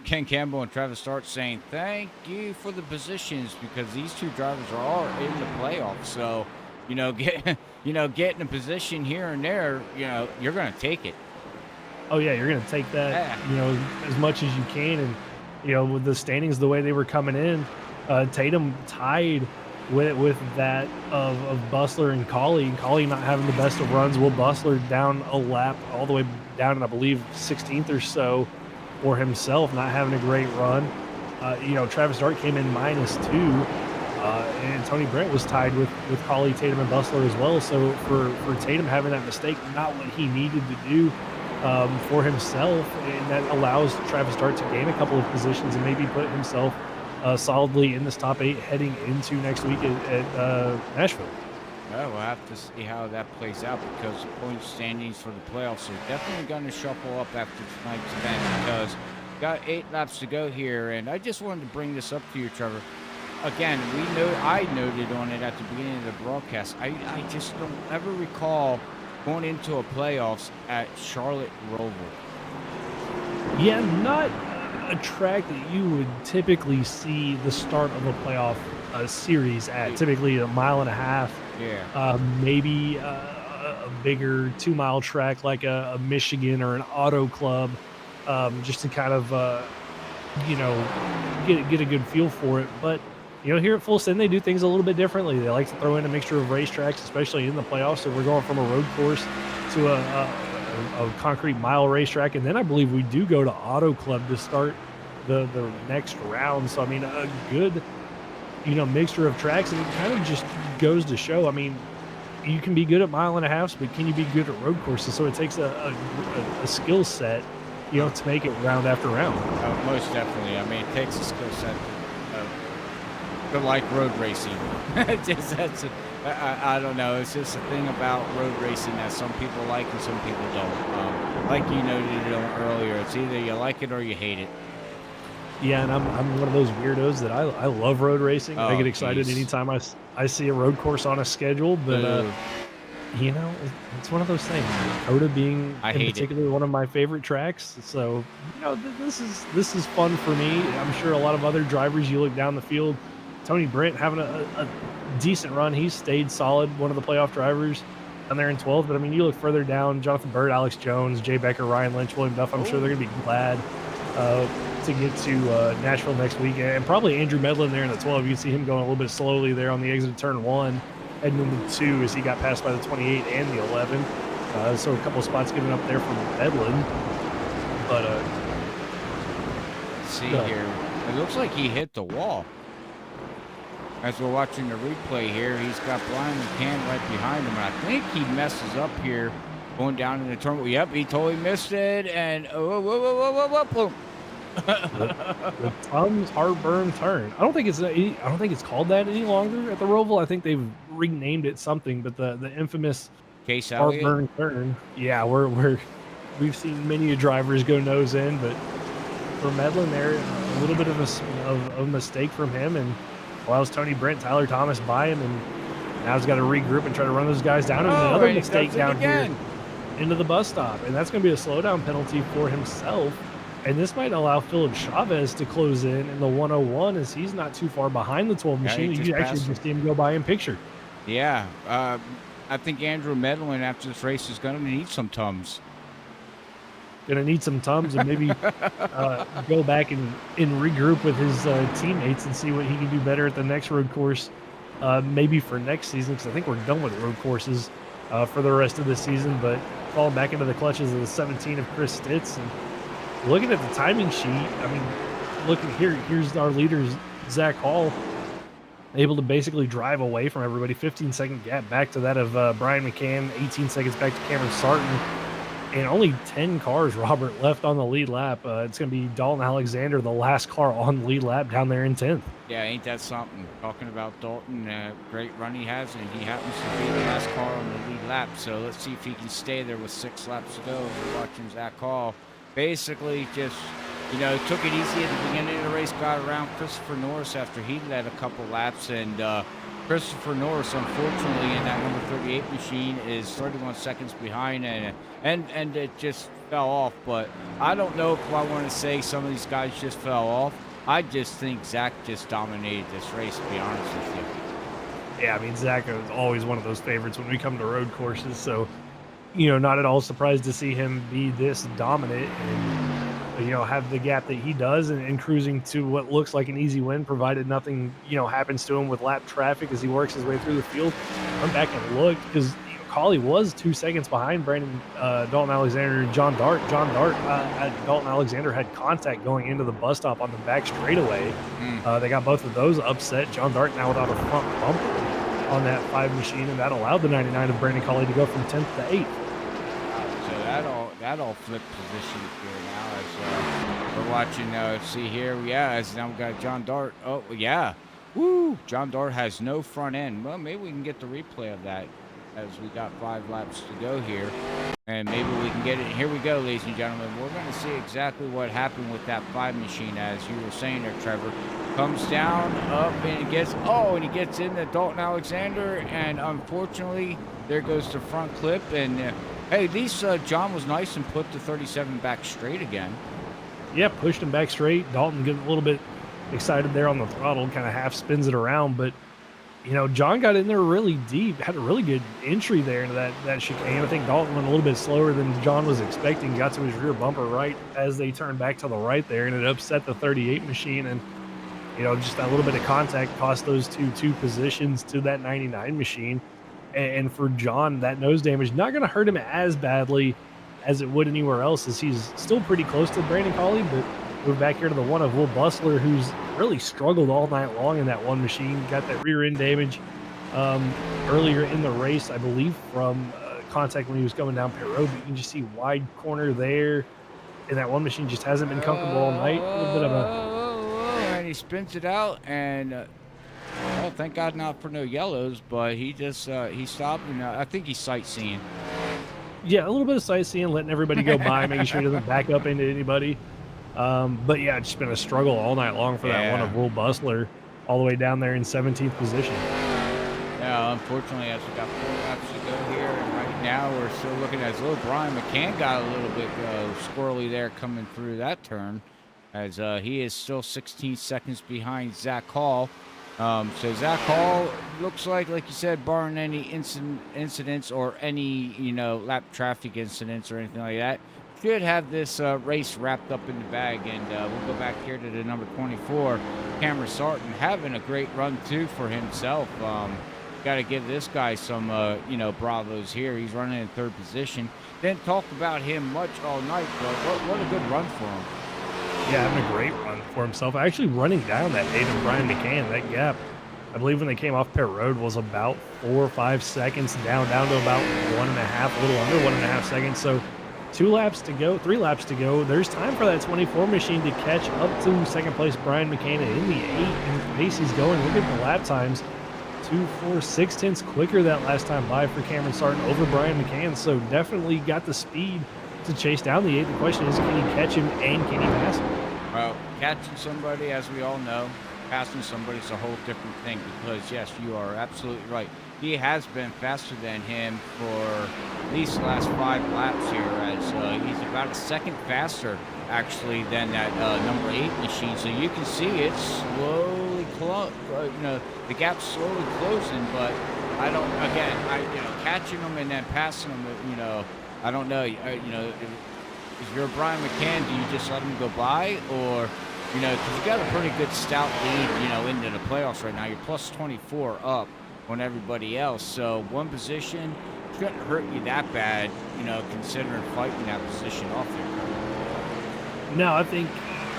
Ken Campbell and Travis Dart saying thank you for the positions, because these two drivers are all in the playoffs. So getting a position here and there, you're going to take it. Oh yeah, you're going to take that, as much as you can. And with the standings the way they were coming in, Tatum tied with that of Bustler and Colley. Colley not having the best of runs. Will Bustler down a lap all the way down, I believe 16th or so for himself, not having a great run. Travis Dart came in -2, and Tony Brent was tied with Colley, Tatum, and Bustler as well. So for Tatum having that mistake, not what he needed to do for himself, and that allows Travis Dart to gain a couple of positions and maybe put himself solidly in this top 8 heading into next week at Nashville. Well, we'll have to see how that plays out, because the point standings for the playoffs are definitely going to shuffle up after tonight's event, because we got 8 laps to go here. And I just wanted to bring this up to you, Trevor. Again, I noted on it at the beginning of the broadcast, I just don't ever recall going into a playoffs at Charlotte Roval. Yeah, not a track that you would typically see the start of a playoff series at. Typically 1.5 miles. Yeah. Maybe a bigger 2-mile track like a Michigan or an Auto Club, just to kind of get a good feel for it. But here at Full Send, they do things a little bit differently. They like to throw in a mixture of racetracks, especially in the playoffs. So we're going from a road course to a concrete mile racetrack, and then I believe we do go to Auto Club to start the next round. So I mean, a good mixture of tracks, and it kind of just goes to show. I mean, you can be good at mile and a halves, but can you be good at road courses? So it takes a skill set, to make it round after round. Most definitely. I mean, it takes a skill set to like road racing. I don't know. It's just a thing about road racing that some people like and some people don't. Like you noted earlier, it's either you like it or you hate it. Yeah, and I'm one of those weirdos that I love road racing. I Oh, get excited geez. anytime I see a road course on a schedule, but it's one of those things. Coda being I in hate it. particular one of my favorite tracks, so this is fun for me. I'm sure a lot of other drivers, you look down the field, Tony Brent having a decent run. He's stayed solid, one of the playoff drivers down there in 12th. But I mean, you look further down, Jonathan Bird, Alex Jones, Jay Becker, Ryan Lynch, William Duff. I'm sure they're gonna be glad to get to Nashville next week, and probably Andrew Medlin there in the 12. You can see him going a little bit slowly there on the exit of turn 1, heading into 2 as he got passed by the 28 and the 11. So a couple of spots given up there from Medlin. But Let's see here. It looks like he hit the wall. As we're watching the replay here, he's got Brian McCann right behind him, and I think he messes up here going down in the turn. Yep, he totally missed it, and boom. the Tums Heartburn turn. I don't think it's called that any longer at the Roval. I think they've renamed it something, but the infamous Case Elliott. Heartburn turn. Yeah, we've seen many drivers go nose in, but for Medlin there, a little bit of a mistake from him, and allows Tony Brent, Tyler Thomas by him, and now he's got to regroup and try to run those guys down. And another and he mistake does it down here again. into the bus stop, and that's going to be a slowdown penalty for himself. And this might allow Philip Chavez to close in the 101, as he's not too far behind the 12 Yeah, he machine. just You actually passed just see him go by in picture. Yeah, I think Andrew Medlin after this race is going to need some Tums. Going to need some Tums and maybe go back and regroup with his teammates and see what he can do better at the next road course, maybe for next season, because I think we're done with road courses for the rest of the season. But falling back into the clutches of the 17 of Chris Stitz. And looking at the timing sheet, I mean, looking here, here's our leaders, Zach Hall, able to basically drive away from everybody. 15-second gap back to that of Brian McCann, 18 seconds back to Cameron Sarton. And only 10 cars, Robert, left on the lead lap. It's going to be Dalton Alexander, the last car on the lead lap down there in 10th. Yeah, ain't that something? Talking about Dalton, great run he has, and he happens to be the last car on the lead lap. So let's see if he can stay there with 6 laps to go. We're watching Zach Hall. Basically just, took it easy at the beginning of the race, got around Christopher Norris after he led a couple laps, and Christopher Norris, unfortunately, in that number 38 machine, is 31 seconds behind, and it just fell off. But I don't know if I want to say some of these guys just fell off. I just think Zach just dominated this race, to be honest with you. Yeah, I mean, Zach is always one of those favorites when we come to road courses. So, not at all surprised to see him be this dominant and, have the gap that he does and cruising to what looks like an easy win, provided nothing, happens to him with lap traffic as he works his way through the field. Went back and looked because Colley was 2 seconds behind Dalton Alexander and John Dart. Dalton Alexander had contact going into the bus stop on the back straightaway. They got both of those upset. John Dart now without a front bumper on that 5 machine, and that allowed the 99 of Brandon Colley to go from 10th to 8th. So that all flipped position here now as we're watching. See here, as now we got John Dart. Oh yeah, woo! John Dart has no front end. Well, maybe we can get the replay of that as we got 5 laps to go here, and maybe we can get it. Here we go, ladies and gentlemen. We're going to see exactly what happened with that 5 machine, as you were saying there, Trevor. Comes down, up, and he gets into Dalton Alexander, and unfortunately, there goes the front clip. And hey, at least John was nice and put the 37 back straight again. Yeah, pushed him back straight. Dalton getting a little bit excited there on the throttle, kind of half spins it around, but John got in there really deep, had a really good entry there into that chicane. I think Dalton went a little bit slower than John was expecting, got to his rear bumper right as they turned back to the right there, and it upset the 38 machine. And, just that little bit of contact cost those two positions to that 99 machine. And for John, that nose damage, not going to hurt him as badly as it would anywhere else, as he's still pretty close to Brandon Colley, but Move back here to the one of Will Bustler, who's really struggled all night long in that one machine. Got that rear end damage earlier in the race, I believe, from contact when he was coming down pit road. But you can just see wide corner there. And that one machine just hasn't been comfortable all night. A little bit of a... And he spins it out, and oh, thank God not for no yellows, but he just he stopped, and I think he's sightseeing. Yeah, a little bit of sightseeing, letting everybody go by, making sure he doesn't back up into anybody. But yeah, it's just been a struggle all night long for that one of Will Bustler, all the way down there in 17th position. Yeah, unfortunately, as we got 4 laps to go here, and right now we're still looking at little Brian McCann got a little bit squirrely there coming through that turn, as he is still 16 seconds behind Zach Hall. So Zach Hall looks like you said, barring any incidents or any, lap traffic incidents or anything like that, should have this race wrapped up in the bag. And we'll go back here to the number 24, Cameron Sarton, having a great run too for himself. Got to give this guy some, bravos here. He's running in 3rd position. Didn't talk about him much all night, but what a good run for him. Yeah, having a great run for himself. Actually running down that 8 of Brian McCann. That gap, I believe when they came off pit road, was about 4 or 5 seconds down to about 1.5, a little under 1.5 seconds. So 3 laps to go. There's time for that 24 machine to catch up to 2nd place Brian McCann in the 8. And the pace he's going, look at the lap times. 2, 4, 6 tenths quicker that last time by for Cameron Sarton over Brian McCann. So definitely got the speed to chase down the 8. The question is, can he catch him and can he pass him? Well, catching somebody, as we all know, passing somebody is a whole different thing, because yes, you are absolutely right. He has been faster than him for at least the last 5 laps here, as he's about a second faster actually than that number 8 machine. So you can see it's slowly the gap's slowly closing, but I don't, catching them and then passing them, I don't know, if you're Brian McCann, do you just let him go by, or, because you got a pretty good stout lead, into the playoffs right now. You're plus 24 up on everybody else, so one position shouldn't hurt you that bad, considering fighting that position off there. No, I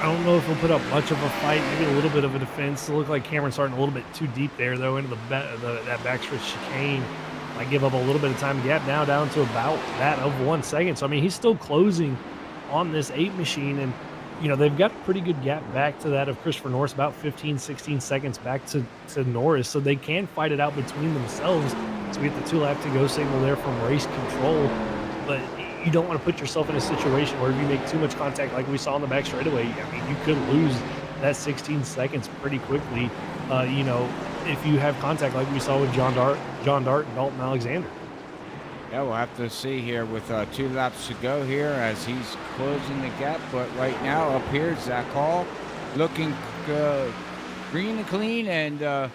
don't know if he'll put up much of a fight, maybe a little bit of a defense. It looked like Cameron Sarton a little bit too deep there, though, into that backstretch chicane. Might give up a little bit of time gap, now down to about that of 1 second. So, I mean, he's still closing on this 8 machine, and, they've got a pretty good gap back to that of Christopher Norris, about 15, 16 seconds back to Norris, so they can fight it out between themselves. So we get the 2 lap to go signal there from race control, but you don't want to put yourself in a situation where if you make too much contact like we saw in the back straightaway, I mean, you could lose that 16 seconds pretty quickly, if you have contact like we saw with John Dart and Dalton Alexander. Yeah, we'll have to see here with 2 laps to go here as he's closing the gap. But right now up here, Zach Hall looking green and clean, and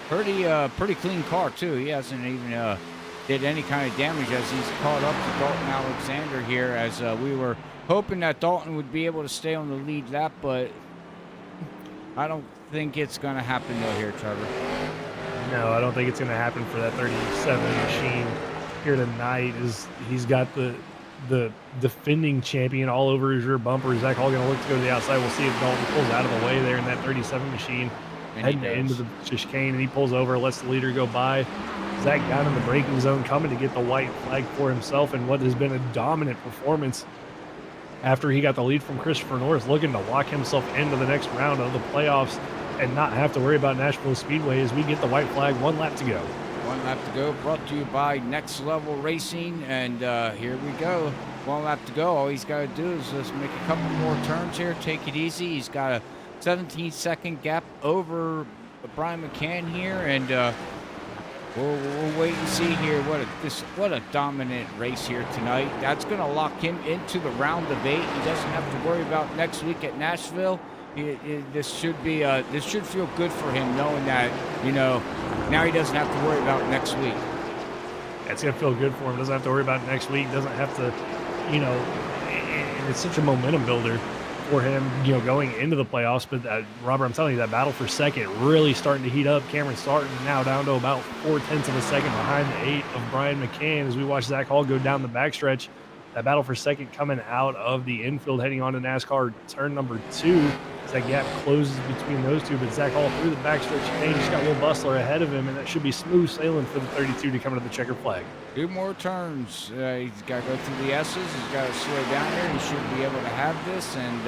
pretty clean car too. He hasn't even did any kind of damage as he's caught up to Dalton Alexander here, as we were hoping that Dalton would be able to stay on the lead lap, but I don't think it's going to happen though here, Trevor. No, I don't think it's going to happen for that 37 machine here tonight. He's got the defending champion all over his rear bumper. Zach Hall going to look to go to the outside. We'll see if Dalton pulls out of the way there in that 37 machine, heading into the chicane, and he pulls over, lets the leader go by. Zach down in the braking zone, coming to get the white flag for himself, and what has been a dominant performance after he got the lead from Christopher Norris, looking to lock himself into the next round of the playoffs and not have to worry about Nashville Speedway as we get the white flag. 1 lap to go. 1 lap to go, brought to you by Next Level Racing, and here we go. 1 lap to go. All he's got to do is just make a couple more turns here, take it easy. He's got a 17-second gap over Brian McCann here, and we'll wait and see here. What a dominant race here tonight. That's going to lock him into the round of 8. He doesn't have to worry about next week at Nashville. This should feel good for him, knowing that now he doesn't have to worry about next week. It's going to feel good for him. Doesn't have to worry about next week. Doesn't have to, and it's such a momentum builder for him, going into the playoffs. But Robert, I'm telling you, that battle for second really starting to heat up. Cameron Sarton now down to about 0.4 of a second behind the 8 of Brian McCann as we watch Zach Hall go down the backstretch. That battle for second coming out of the infield, heading on to NASCAR turn number 2. As that gap closes between those two, but Zach Hall through the backstretch chicane, just got Will Bustler ahead of him, and that should be smooth sailing for the 32 to come into the checker flag. 2 more turns. He's got to go through the S's. He's got to slow down here. He should be able to have this, and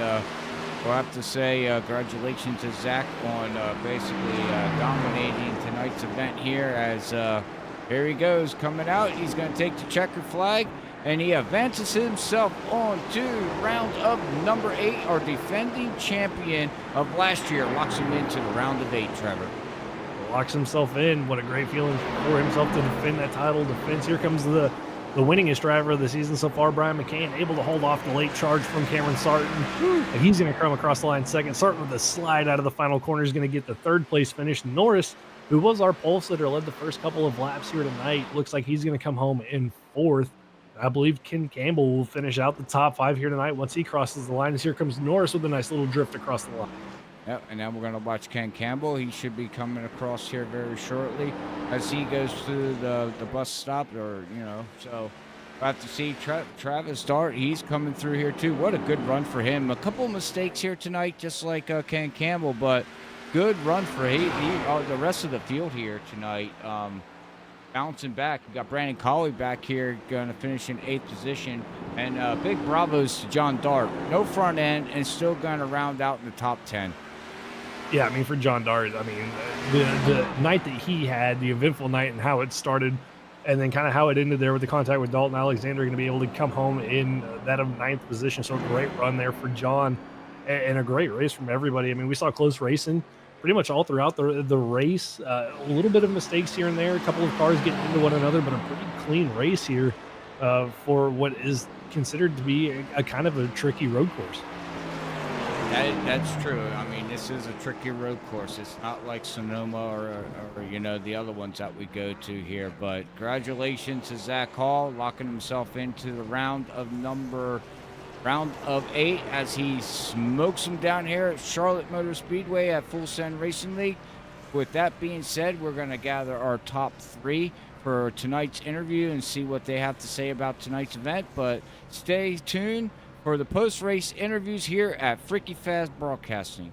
we'll have to say congratulations to Zach on basically dominating tonight's event here as here he goes coming out. He's going to take the checker flag, and he advances himself on to round of number 8. Our defending champion of last year locks him into the round of 8, Trevor. Locks himself in. What a great feeling for himself to defend that title defense. Here comes the winningest driver of the season so far, Brian McCann, able to hold off the late charge from Cameron Sarton. And he's going to come across the line second. Sarton with a slide out of the final corner is going to get the third place finish. Norris, who was our pole sitter, led the first couple of laps here tonight. Looks like he's going to come home in 4th. I believe Ken Campbell will finish out the top 5 here tonight once he crosses the line. As here comes Norris with a nice little drift across the line. Yep, and now we're going to watch Ken Campbell. He should be coming across here very shortly as he goes through the bus stop, or, you know, so we'll have to see Travis Dart. He's coming through here too. What a good run for him. A couple of mistakes here tonight, just like Ken Campbell, but good run for the rest of the field here tonight. Bouncing back. We got Brandon Colley back here going to finish in 8th position. And big bravos to John Dart. No front end and still going to round out in the top 10. Yeah, I mean, for John Dart, I mean, the night that he had, the eventful night and how it started, and then kind of how it ended there with the contact with Dalton Alexander, going to be able to come home in that of 9th position. So a great run there for John and a great race from everybody. I mean, we saw close racing pretty much all throughout the race. A little bit of mistakes here and there, a couple of cars getting into one another, but a pretty clean race here for what is considered to be a kind of a tricky road course. That's true. I mean, this is a tricky road course. It's not like Sonoma or you know, the other ones that we go to here. But congratulations to Zach Hall locking himself into the round of 8 as he smokes them down here at Charlotte Motor Speedway at Full Send Racing League. With that being said, we're going to gather our top 3 for tonight's interview and see what they have to say about tonight's event. But stay tuned for the post-race interviews here at Freaky Fast Broadcasting.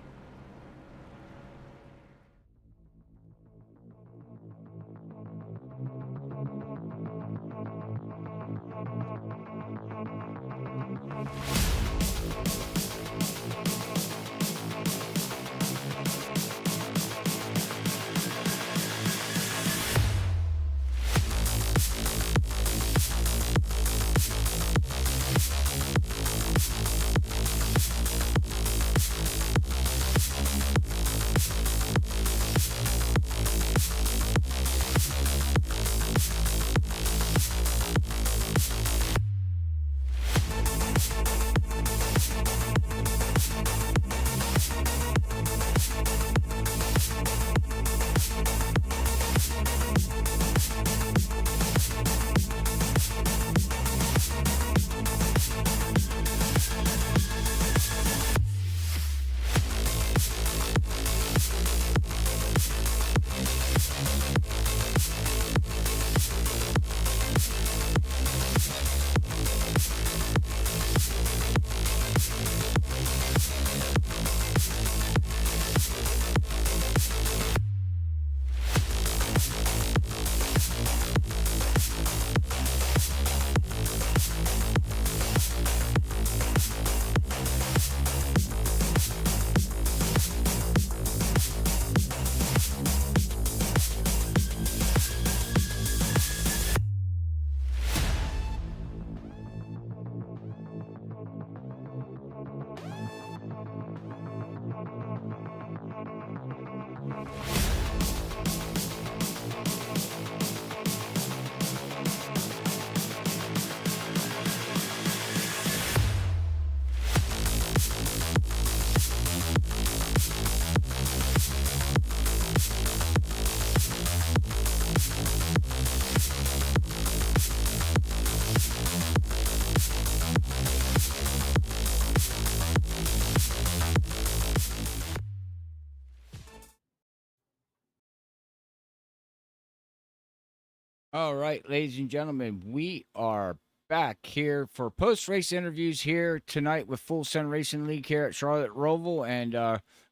All right, ladies and gentlemen, we are back here for post-race interviews here tonight with Full Send Racing League here at Charlotte Roval, and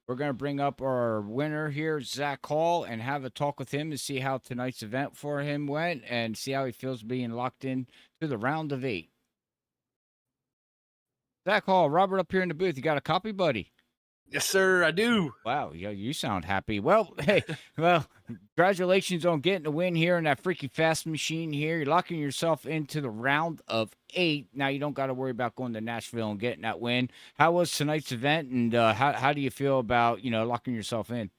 we're going to bring up our winner here, Zach Hall, and have a talk with him to see how tonight's event for him went and see how he feels being locked in to the round of 8. Zach Hall, Robert up here in the booth. You got a copy, buddy? Yes, sir, I do. Wow, yeah, you sound happy. Well, hey, well, congratulations on getting the win here in that freaky fast machine here. You're locking yourself into the round of 8. Now you don't got to worry about going to Nashville and getting that win. How was tonight's event, and how do you feel about locking yourself in?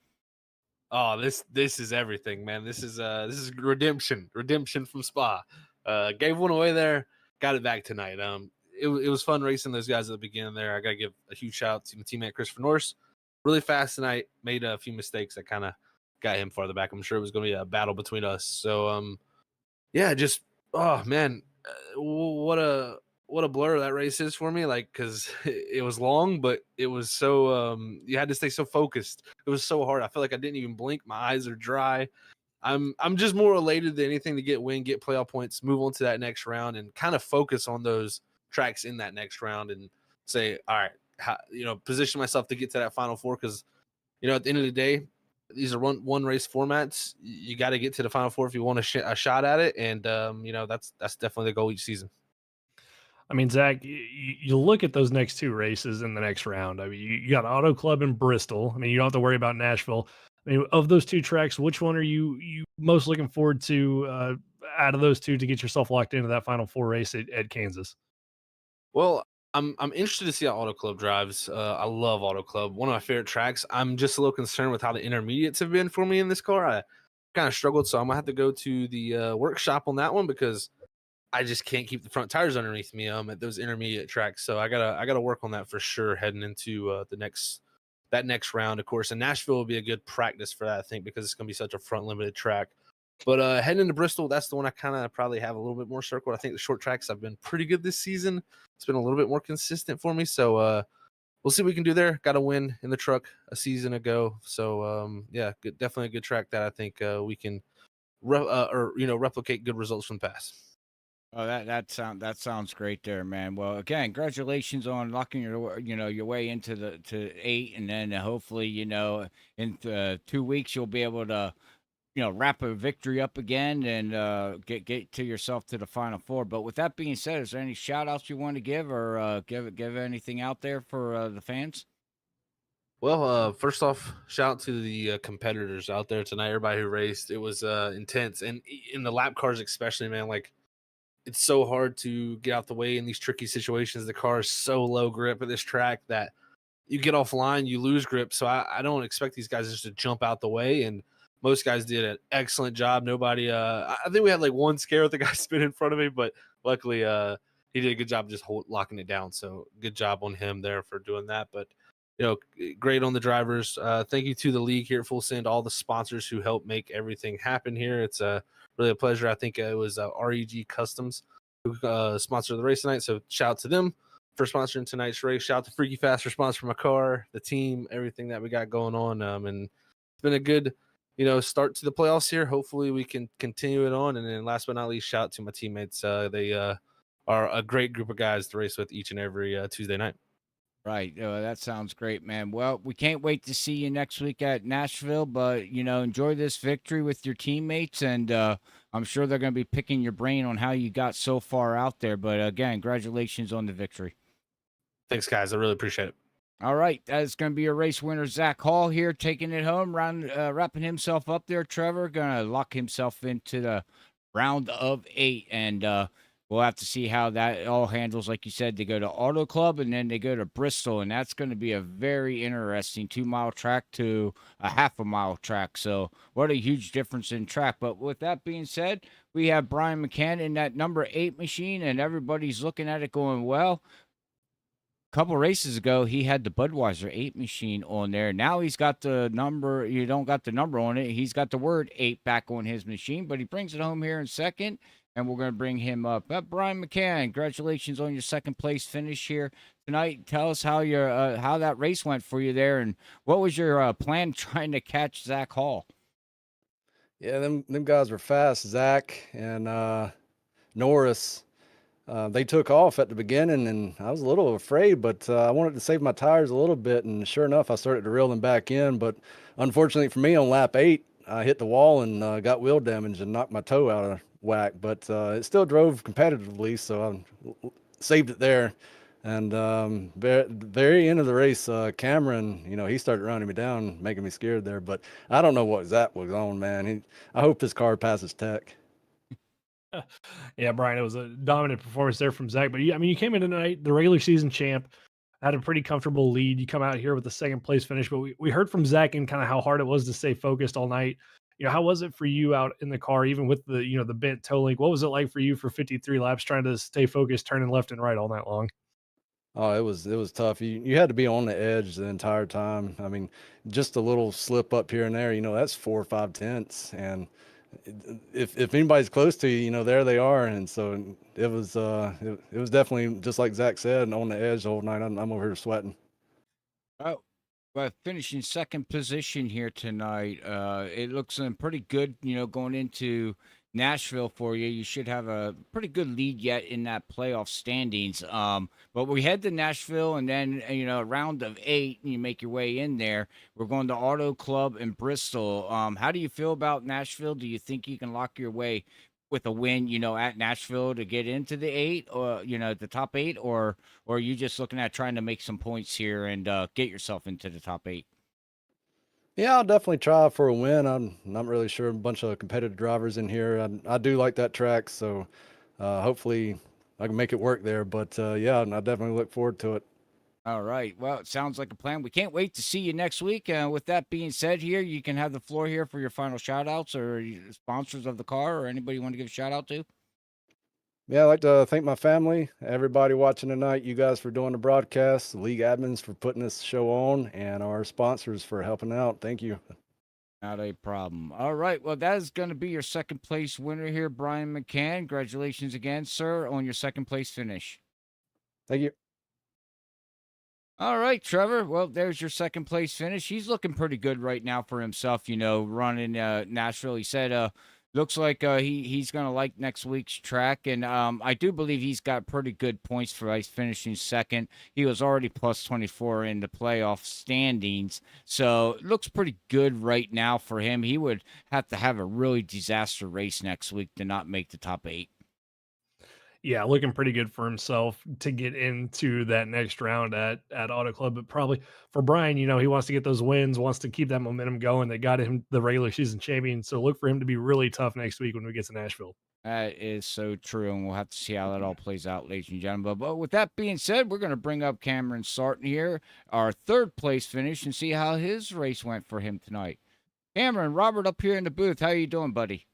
Oh, this is everything, man. This is redemption from Spa. Gave one away there, got it back tonight. It was fun racing those guys at the beginning there. I got to give a huge shout out to my teammate Christopher Norris. Really fast tonight. Made a few mistakes that kind of got him farther back. I'm sure it was going to be a battle between us. So, yeah, just oh man, what a blur that race is for me. Like, because it was long, but it was so you had to stay so focused. It was so hard. I feel like I didn't even blink. My eyes are dry. I'm just more elated than anything to get playoff points, move on to that next round, and kind of focus on those tracks in that next round and say, all right, position myself to get to that Final Four, because at the end of the day, these are one race formats. You got to get to the Final Four if you want a shot at it, and that's definitely the goal each season. I mean, Zach, you look at those next 2 races in the next round. I mean, you got Auto Club in Bristol. I mean, you don't have to worry about Nashville. I mean, of those 2 tracks, which one are you most looking forward to out of those 2 to get yourself locked into that Final Four race at Kansas? Well, I'm interested to see how Auto Club drives. I love Auto Club, one of my favorite tracks. I'm just a little concerned with how the intermediates have been for me in this car. I kind of struggled, so I'm gonna have to go to the workshop on that one, because I just can't keep the front tires underneath me at those intermediate tracks. So I gotta work on that for sure heading into that next round, of course. And Nashville will be a good practice for that, I think, because it's gonna be such a front limited track. But heading into Bristol, that's the one I kind of probably have a little bit more circled. I think the short tracks have been pretty good this season. It's been a little bit more consistent for me. So we'll see what we can do there. Got a win in the truck a season ago. So yeah, definitely a good track that I think we can replicate good results from the past. Oh, that sounds great there, man. Well, again, congratulations on locking your way into to 8, and then hopefully in 2 weeks you'll be able to wrap a victory up again and get to yourself to the Final Four. But with that being said, is there any shout outs you want to give, or give anything out there for the fans? Well, first off, shout out to the competitors out there tonight, everybody who raced. It was intense, and in the lap cars especially, man. Like, it's so hard to get out the way in these tricky situations. The car is so low grip at this track that you get offline, you lose grip. So I don't expect these guys just to jump out the way, and most guys did an excellent job. Nobody, I think we had like one scare with the guy spinning in front of me, but luckily he did a good job just locking it down. So good job on him there for doing that. But great on the drivers. Thank you to the league here at Full Send, all the sponsors who help make everything happen here. It's really a pleasure. I think it was REG Customs who sponsored the race tonight. So shout out to them for sponsoring tonight's race. Shout out to Freaky Fast for sponsoring my car, the team, everything that we got going on. And it's been a good start to the playoffs here. Hopefully we can continue it on. And then last but not least, shout out to my teammates. They are a great group of guys to race with each and every Tuesday night. Right. That sounds great, man. Well, we can't wait to see you next week at Nashville, but, enjoy this victory with your teammates, and I'm sure they're going to be picking your brain on how you got so far out there. But, again, congratulations on the victory. Thanks, guys. I really appreciate it. All right. That's going to be your race winner, Zach Hall here, taking it home, wrapping himself up there. Trevor going to lock himself into the round of 8, and we'll have to see how that all handles. Like you said, they go to Auto Club and then they go to Bristol, and that's going to be a very interesting 2-mile track to a half-a-mile track. So what a huge difference in track. But with that being said, we have Brian McCann in that number 8 machine, and everybody's looking at it going, well, a couple races ago, he had the Budweiser 8 machine on there. Now he's got the number. You don't got the number on it. He's got the word 8 back on his machine, but he brings it home here in second, and we're going to bring him up. Brian McCann, congratulations on your second place finish here tonight. Tell us how how that race went for you there, and what was your plan trying to catch Zach Hall? Yeah, them guys were fast, Zach and Norris. They took off at the beginning, and I was a little afraid, but I wanted to save my tires a little bit. And sure enough, I started to reel them back in. But unfortunately for me, on lap 8, I hit the wall and got wheel damage and knocked my toe out of whack. But it still drove competitively, so I saved it there. And very end of the race, Cameron, he started running me down, making me scared there. But I don't know what Zach was on, man. I hope his car passes tech. Yeah, Brian, it was a dominant performance there from Zach. But you came in tonight, the regular season champ, had a pretty comfortable lead. You come out here with a second place finish, but we heard from Zach and kind of how hard it was to stay focused all night. How was it for you out in the car, even with the the bent toe link? What was it like for you for 53 laps trying to stay focused, turning left and right all night long? Oh, it was tough. You had to be on the edge the entire time. I mean, just a little slip up here and there, that's 4 or 5 tenths. And if anybody's close to you, there they are. And so it was definitely just like Zach said, on the edge the whole night. I'm over here sweating. Oh, well, finishing second position here tonight. It looks pretty good, going into Nashville for you. You should have a pretty good lead yet in that playoff standings. But we head to Nashville, and then, a round of 8, and you make your way in there. We're going to Auto Club in Bristol. How do you feel about Nashville? Do you think you can lock your way with a win, at Nashville to get into the 8 or, the top 8, or are you just looking at trying to make some points here and get yourself into the top 8? Yeah, I'll definitely try for a win. I'm not really sure. A bunch of competitive drivers in here. I do like that track, so hopefully I can make it work there. But yeah, I definitely look forward to it. All right. Well, it sounds like a plan. We can't wait to see you next week. With that being said, here you can have the floor here for your final shout outs or sponsors of the car or anybody you want to give a shout out to. Yeah, I'd like to thank my family, everybody watching tonight, you guys for doing the broadcast, the league admins for putting this show on, and our sponsors for helping out. Thank you. Not a problem. All right. Well, that is going to be your second place winner here, Brian McCann. Congratulations again, sir, on your second place finish. Thank you. All right, Trevor. Well, there's your second place finish. He's looking pretty good right now for himself, running Nashville. He said looks like he's going to like next week's track. And I do believe he's got pretty good points for finishing second. He was already plus 24 in the playoff standings. So it looks pretty good right now for him. He would have to have a really disaster race next week to not make the top 8. Yeah, looking pretty good for himself to get into that next round at Auto Club. But probably for Brian, he wants to get those wins, wants to keep that momentum going. They got him the regular season champion. So look for him to be really tough next week when we get to Nashville. That is so true, and we'll have to see how that all plays out, ladies and gentlemen. But with that being said, we're going to bring up Cameron Sarton here, our third place finish, and see how his race went for him tonight. Cameron, Robert up here in the booth. How you doing, buddy?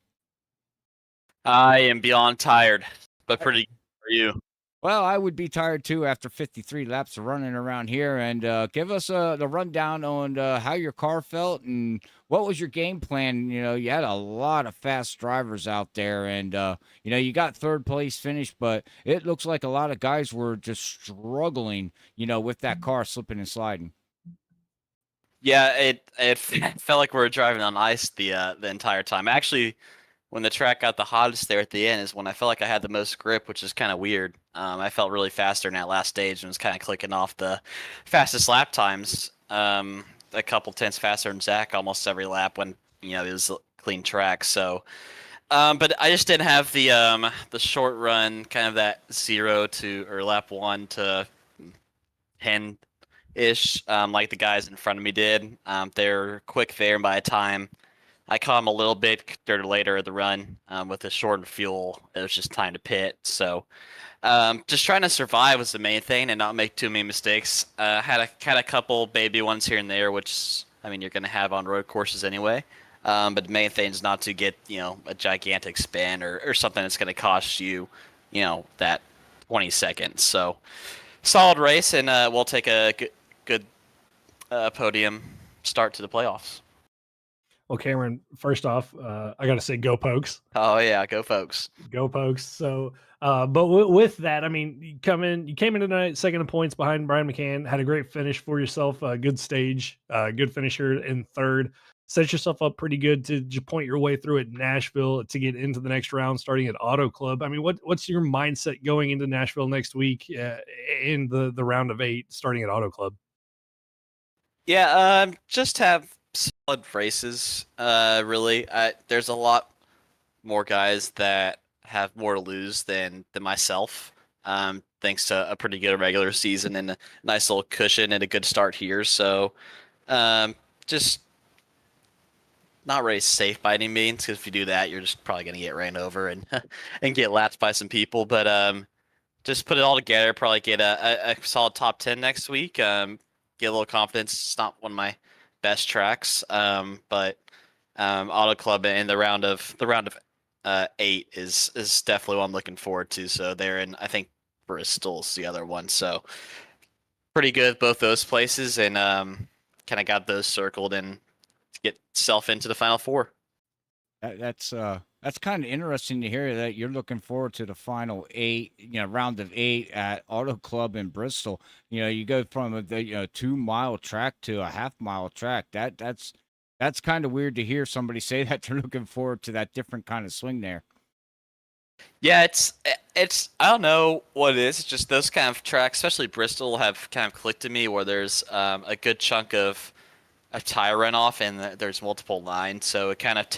I am beyond tired, but pretty good for you. Well, I would be tired too after 53 laps of running around here. And give us the rundown on how your car felt and what was your game plan. You had a lot of fast drivers out there, and you got third place finish, but it looks like a lot of guys were just struggling, with that car slipping and sliding. Yeah, it felt like we were driving on ice the entire time. Actually, when the track got the hottest there at the end is when I felt like I had the most grip, which is kind of weird. I felt really faster in that last stage and was kind of clicking off the fastest lap times. A couple tenths faster than Zach almost every lap when it was a clean track. So, but I just didn't have the short run, kind of that 0 to or lap 1 to 10 ish, like the guys in front of me did. They're quick there, and by the time I caught them a little bit later in the run with the shortened fuel, it was just time to pit. So just trying to survive was the main thing and not make too many mistakes. Had a couple baby ones here and there, which you're going to have on road courses anyway. But the main thing is not to get a gigantic spin or something that's going to cost you that 20 seconds. So solid race, and we'll take a good podium start to the playoffs. Well, Cameron, first off, I got to say, go Pokes. Oh yeah, go Pokes. Go Pokes. So, but with that, you came in tonight second in points behind Brian McCann. Had a great finish for yourself. Good stage. Good finisher in third. set yourself up pretty good to point your way through at Nashville to get into the next round, starting at Auto Club. I mean, what's your mindset going into Nashville next week in the round of 8, starting at Auto Club? Yeah, just have solid races. Really, there's a lot more guys that have more to lose than myself. Thanks to a pretty good regular season and a nice little cushion and a good start here. So, just not race safe by any means, because if you do that, you're just probably gonna get ran over and and get lapped by some people. But just put it all together. Probably get a solid top 10 next week. Get a little confidence. It's not one of my best tracks, but Auto Club in the round of 8 is definitely what I'm looking forward to. So they're in, I think Bristol's the other one. So pretty good both those places, and kind of got those circled and to get self into the final 4. That's kind of interesting to hear that you're looking forward to the final 8, round of 8 at Auto Club in Bristol. You go from a 2-mile track to a half-mile track. That's kind of weird to hear somebody say that they're looking forward to that different kind of swing there. Yeah, it's I don't know what it is. It's just those kind of tracks, especially Bristol, have kind of clicked to me where there's a good chunk of a tire runoff and there's multiple lines, so it kind of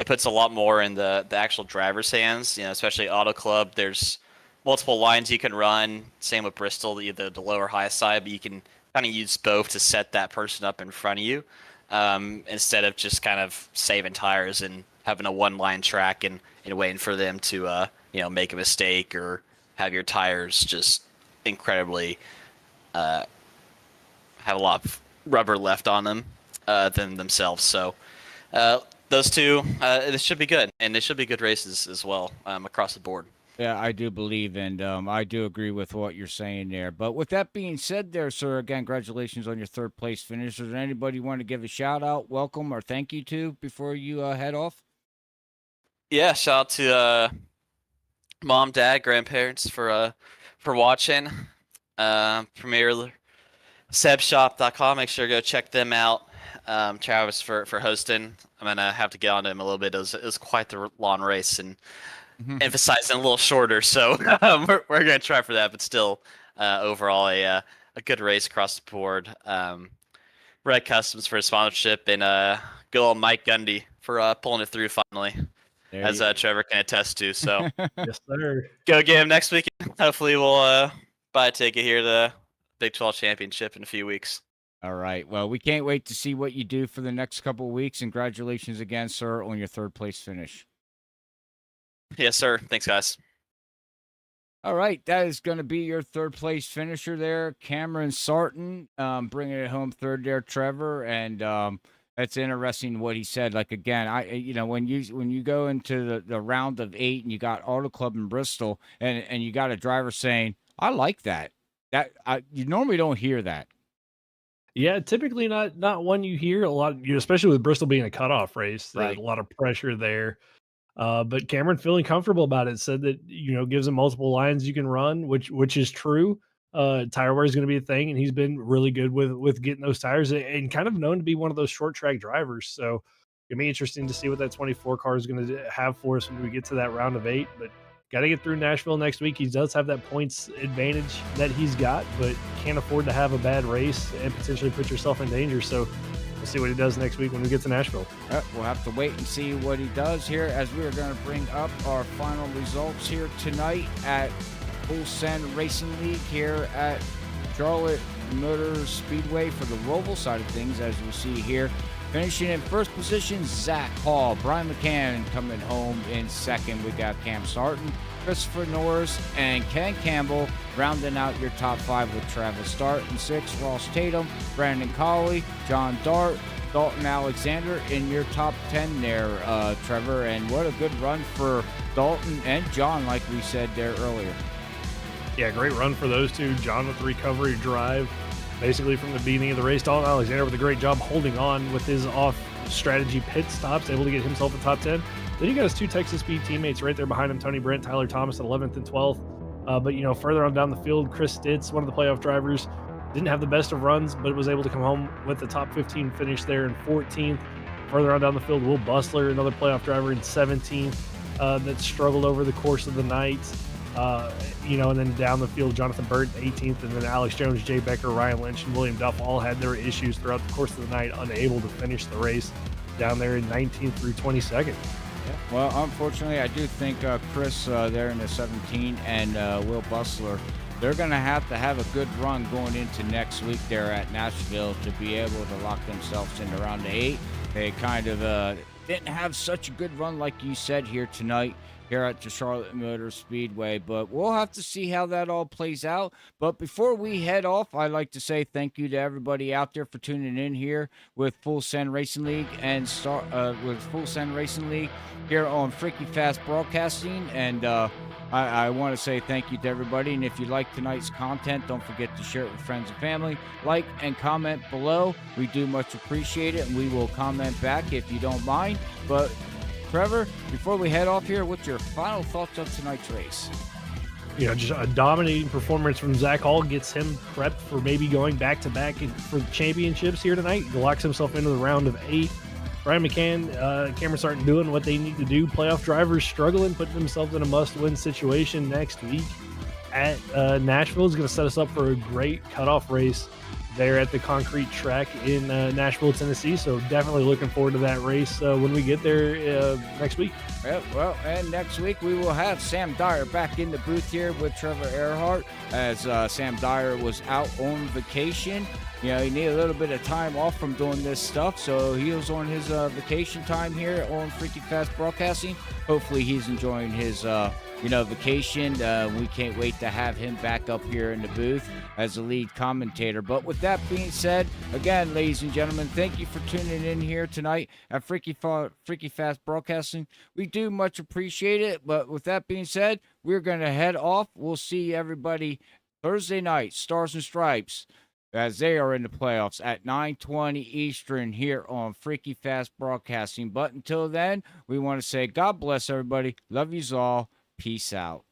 puts a lot more in the actual driver's hands. Especially Auto Club, there's multiple lines you can run. Same with Bristol, either the low or high side, but you can kind of use both to set that person up in front of you, instead of just kind of saving tires and having a one-line track and waiting for them to make a mistake or have your tires just incredibly have a lot of rubber left on them than themselves. So those two, this should be good, and they should be good races as well across the board. Yeah, I do believe, and I do agree with what you're saying there. But with that being said there, sir, again, congratulations on your 3rd place finish. Is there anybody you want to give a shout out, welcome, or thank you to before you head off? Yeah, shout out to mom, dad, grandparents for watching. PremierSebShop.com. Make sure to go check them out. Travis for hosting. I'm gonna have to get on to him a little bit. It was quite the long race, and emphasizing a little shorter. So we're gonna try for that, but still, overall a good race across the board. REG Customs for sponsorship, and good old Mike Gundy for pulling it through finally, as Trevor can attest to. So yes, sir. Go get him next week. Hopefully we'll buy a ticket here to the Big 12 Championship in a few weeks. All right. Well, we can't wait to see what you do for the next couple of weeks. And congratulations again, sir, on your 3rd place finish. Yes, sir. Thanks, guys. All right. That is going to be your 3rd place finisher there, Cameron Sarton, bringing it home 3rd there, Trevor. And that's interesting what he said. Like, again, when you go into the round of 8 and you got Auto Club in Bristol and you got a driver saying, I like that. You normally don't hear that. Yeah, typically not one you hear a lot, especially with Bristol being a cutoff race. Right. A lot of pressure there. But Cameron feeling comfortable about it, said that, gives him multiple lines you can run, which is true. Tire wear is going to be a thing, and he's been really good with getting those tires and kind of known to be one of those short track drivers. So it'll be interesting to see what that 24 car is going to have for us when we get to that round of 8. But got to get through Nashville next week. He does have that points advantage that he's got, but can't afford to have a bad race and potentially put yourself in danger. So we'll see what he does next week when we get to Nashville. We'll have to wait and see what he does here, as we are going to bring up our final results here tonight at Full Send Racing League here at Charlotte Motor Speedway for the Roval side of things, as you see here. Finishing in 1st position, Zach Hall. Brian McCann coming home in 2nd. We got Cam Sarton, Christopher Norris, and Ken Campbell rounding out your top 5 with Travis Start. In 6th, Ross Tatum, Brandon Colley, John Dart, Dalton Alexander in your top 10 there, Trevor. And what a good run for Dalton and John, like we said there earlier. Yeah, great run for those two. John with the recovery drive, basically from the beginning of the race. Dalton Alexander with a great job holding on with his off-strategy pit stops, able to get himself a top 10. Then you got his 2 Texas Speed teammates right there behind him, Tony Brent, Tyler Thomas at 11th and 12th. But, further on down the field, Chris Stitz, one of the playoff drivers, Didn't have the best of runs, but was able to come home with the top 15 finish there in 14th. Further on down the field, Will Bustler, another playoff driver, in 17th, that struggled over the course of the night. And then down the field, Jonathan Bird, 18th, and then Alex Jones, Jay Becker, Ryan Lynch, and William Duff all had their issues throughout the course of the night, unable to finish the race down there in 19th through 22nd. Well, unfortunately, I do think Chris there in the 17 and Will Bustler, they're going to have a good run going into next week there at Nashville to be able to lock themselves into round 8. They kind of didn't have such a good run like you said here tonight here at the Charlotte Motor Speedway, but we'll have to see how that all plays out. But before we head off, I'd like to say thank you to everybody out there for tuning in here with Full Send Racing League and with Full Send Racing League here on Freaky Fast Broadcasting. And I want to say thank you to everybody. And if you like tonight's content, don't forget to share it with friends and family. Like and comment below. We do much appreciate it, and we will comment back if you don't mind. But Trevor, before we head off here, what's your final thoughts of tonight's race? Just a dominating performance from Zach Hall gets him prepped for maybe going back-to-back for the championships here tonight. He locks himself into the round of 8. Brian McCann, Cameron Sarton doing what they need to do. Playoff drivers struggling, putting themselves in a must-win situation next week at Nashville is going to set us up for a great cutoff race there at the concrete track in Nashville, Tennessee. So definitely looking forward to that race when we get there next week. Yep, well, and next week we will have Sam Dyer back in the booth here with Trevor Earhart as Sam Dyer was out on vacation. He needed a little bit of time off from doing this stuff, so he was on his vacation time here on Freaky Fast Broadcasting. Hopefully he's enjoying his vacation. We can't wait to have him back up here in the booth as the lead commentator. But with that being said, again, ladies and gentlemen, thank you for tuning in here tonight at Freaky Fast Broadcasting. We do much appreciate it. But with that being said, we're going to head off. We'll see everybody Thursday night, Stars and Stripes, as they are in the playoffs at 9:20 Eastern here on Freaky Fast Broadcasting. But until then, we want to say God bless everybody. Love yous all. Peace out.